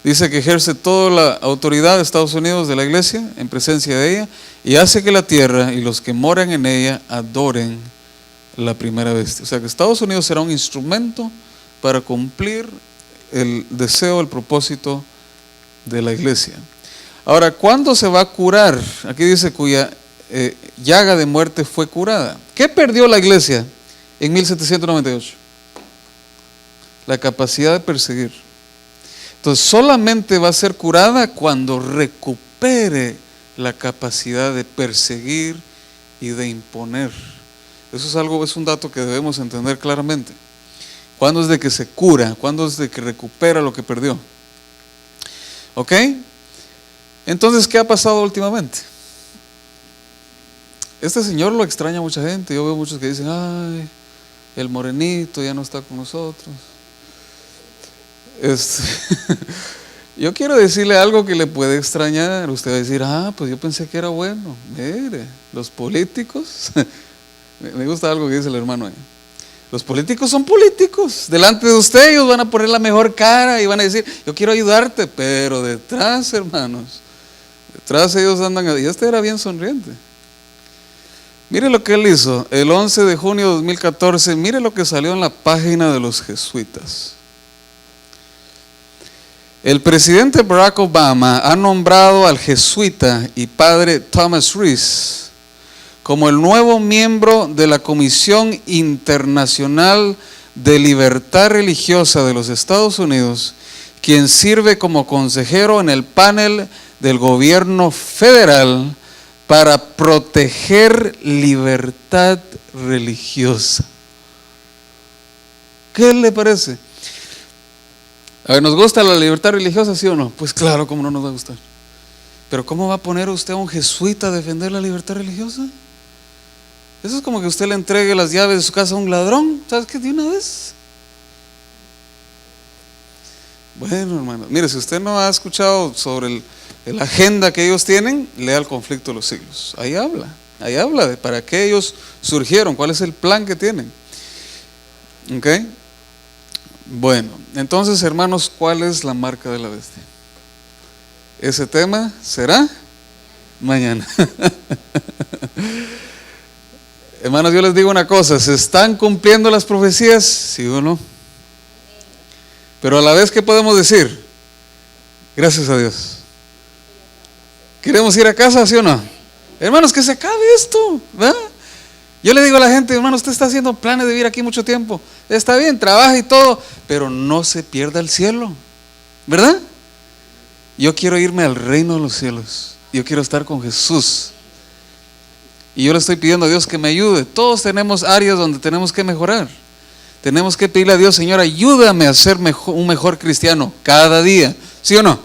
Dice que ejerce toda la autoridad de Estados Unidos, de la iglesia, en presencia de ella, y hace que la tierra y los que moran en ella adoren la primera bestia. O sea que Estados Unidos será un instrumento para cumplir el deseo, el propósito de la iglesia. Ahora, ¿cuándo se va a curar? Aquí dice cuya llaga de muerte fue curada. ¿Qué perdió la iglesia en 1798? La capacidad de perseguir. Entonces solamente va a ser curada cuando recupere la capacidad de perseguir y de imponer. Eso es un dato que debemos entender claramente. ¿Cuándo es de que se cura? ¿Cuándo es de que recupera lo que perdió? ¿Ok? Entonces, ¿qué ha pasado últimamente? Este señor lo extraña mucha gente. Yo veo muchos que dicen, ay, el morenito ya no está con nosotros. Yo quiero decirle algo que le puede extrañar. Usted va a decir, pues yo pensé que era bueno. Mire, los políticos, me gusta algo que dice el hermano ahí. Los políticos son políticos. Delante de usted ellos van a poner la mejor cara y van a decir, yo quiero ayudarte, pero detrás, hermanos, detrás ellos andan, y este era bien sonriente. Mire lo que él hizo el 11 de junio de 2014, mire lo que salió en la página de los jesuitas. El presidente Barack Obama ha nombrado al jesuita y padre Thomas Rees como el nuevo miembro de la Comisión Internacional de Libertad Religiosa de los Estados Unidos, quien sirve como consejero en el panel del gobierno federal para proteger libertad religiosa. ¿Qué le parece? A ver, ¿nos gusta la libertad religiosa, sí o no? Pues claro, ¿cómo no nos va a gustar? Pero ¿cómo va a poner usted a un jesuita a defender la libertad religiosa? Eso es como que usted le entregue las llaves de su casa a un ladrón. ¿Sabes qué? De una vez. Bueno, hermano, mire, si usted no ha escuchado sobre la agenda que ellos tienen, lea El conflicto de los siglos. Ahí habla de para qué ellos surgieron, cuál es el plan que tienen. ¿Ok? Bueno, entonces, hermanos, ¿cuál es la marca de la bestia? Ese tema será mañana. Hermanos, yo les digo una cosa, ¿se están cumpliendo las profecías? ¿Sí o no? Pero a la vez, ¿qué podemos decir? Gracias a Dios. ¿Queremos ir a casa, sí o no? Hermanos, que se acabe esto, ¿verdad? Yo le digo a la gente, hermano, usted está haciendo planes de vivir aquí mucho tiempo. Está bien, trabaja y todo, pero no se pierda el cielo, ¿verdad? Yo quiero irme al reino de los cielos. Yo quiero estar con Jesús. Y yo le estoy pidiendo a Dios que me ayude. Todos tenemos áreas donde tenemos que mejorar. Tenemos que pedirle a Dios, Señor, ayúdame a ser un mejor cristiano cada día. ¿Sí o no?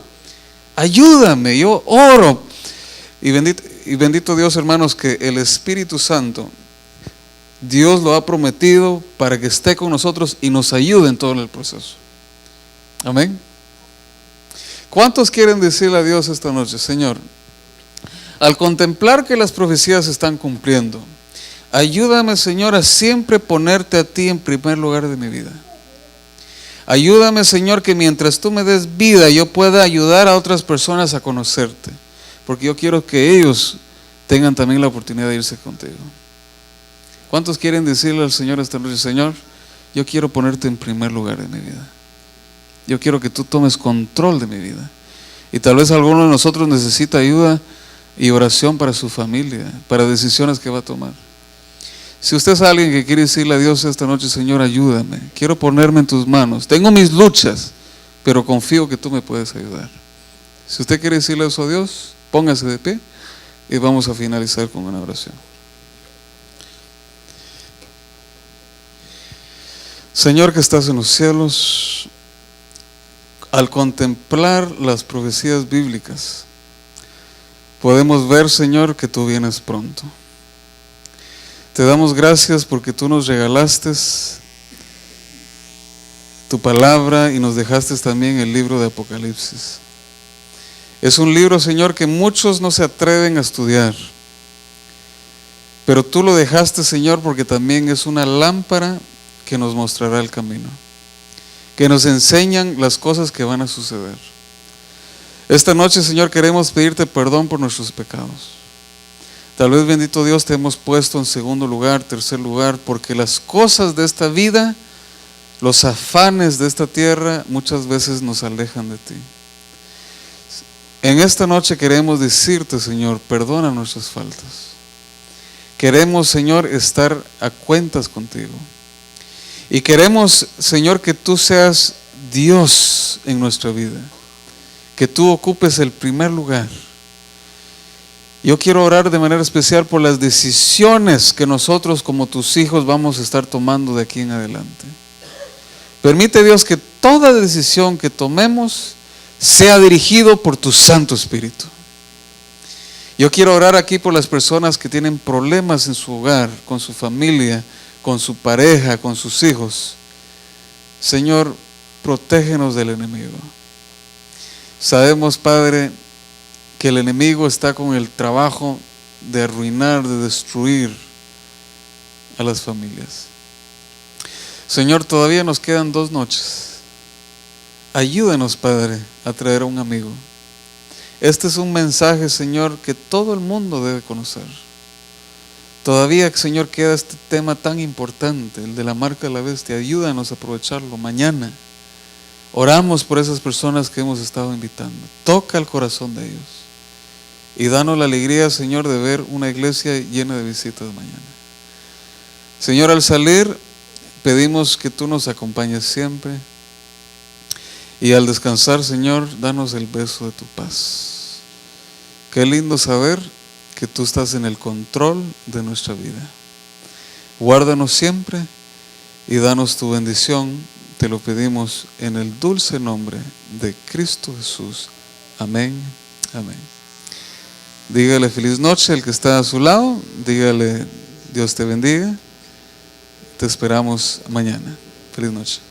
Ayúdame, yo oro. Y bendito Dios, hermanos, que el Espíritu Santo, Dios lo ha prometido para que esté con nosotros y nos ayude en todo el proceso. Amén. ¿Cuántos quieren decirle a Dios esta noche? Señor, al contemplar que las profecías se están cumpliendo, ayúdame, Señor, a siempre ponerte a ti en primer lugar de mi vida. Ayúdame, Señor, que mientras tú me des vida, yo pueda ayudar a otras personas a conocerte, porque yo quiero que ellos tengan también la oportunidad de irse contigo. ¿Cuántos quieren decirle al Señor esta noche? Señor, yo quiero ponerte en primer lugar de mi vida. Yo quiero que tú tomes control de mi vida. Y tal vez alguno de nosotros necesita ayuda y oración para su familia, para decisiones que va a tomar. Si usted es alguien que quiere decirle a Dios esta noche, Señor, ayúdame, quiero ponerme en tus manos, tengo mis luchas, pero confío que tú me puedes ayudar. Si usted quiere decirle eso a Dios, póngase de pie y vamos a finalizar con una oración. Señor que estás en los cielos, al contemplar las profecías bíblicas, podemos ver, Señor, que tú vienes pronto. Te damos gracias porque tú nos regalaste tu palabra y nos dejaste también el libro de Apocalipsis. Es un libro, Señor, que muchos no se atreven a estudiar, pero tú lo dejaste, Señor, porque también es una lámpara que nos mostrará el camino, que nos enseñan las cosas que van a suceder. Esta noche, Señor, queremos pedirte perdón por nuestros pecados. Tal vez, bendito Dios, te hemos puesto en segundo lugar, tercer lugar, porque las cosas de esta vida, los afanes de esta tierra, muchas veces nos alejan de ti. En esta noche queremos decirte, Señor, perdona nuestras faltas. Queremos, Señor, estar a cuentas contigo. Y queremos, Señor, que tú seas Dios en nuestra vida, que tú ocupes el primer lugar. Yo quiero orar de manera especial por las decisiones que nosotros como tus hijos vamos a estar tomando de aquí en adelante. Permite, Dios, que toda decisión que tomemos sea dirigido por tu Santo Espíritu. Yo quiero orar aquí por las personas que tienen problemas en su hogar, con su familia, con su pareja, con sus hijos. Señor, protégenos del enemigo. Sabemos, Padre, que el enemigo está con el trabajo de arruinar, de destruir a las familias. Señor, todavía nos quedan 2 noches. Ayúdanos, Padre, a traer a un amigo. Este es un mensaje, Señor, que todo el mundo debe conocer. Todavía, Señor, queda este tema tan importante, el de la marca de la bestia. Ayúdanos a aprovecharlo mañana. Oramos por esas personas que hemos estado invitando. Toca el corazón de ellos. Y danos la alegría, Señor, de ver una iglesia llena de visitas mañana. Señor, al salir, pedimos que tú nos acompañes siempre. Y al descansar, Señor, danos el beso de tu paz. Qué lindo saber que tú estás en el control de nuestra vida. Guárdanos siempre y danos tu bendición. Te lo pedimos en el dulce nombre de Cristo Jesús. Amén. Amén. Dígale feliz noche al que está a su lado. Dígale Dios te bendiga. Te esperamos mañana. Feliz noche.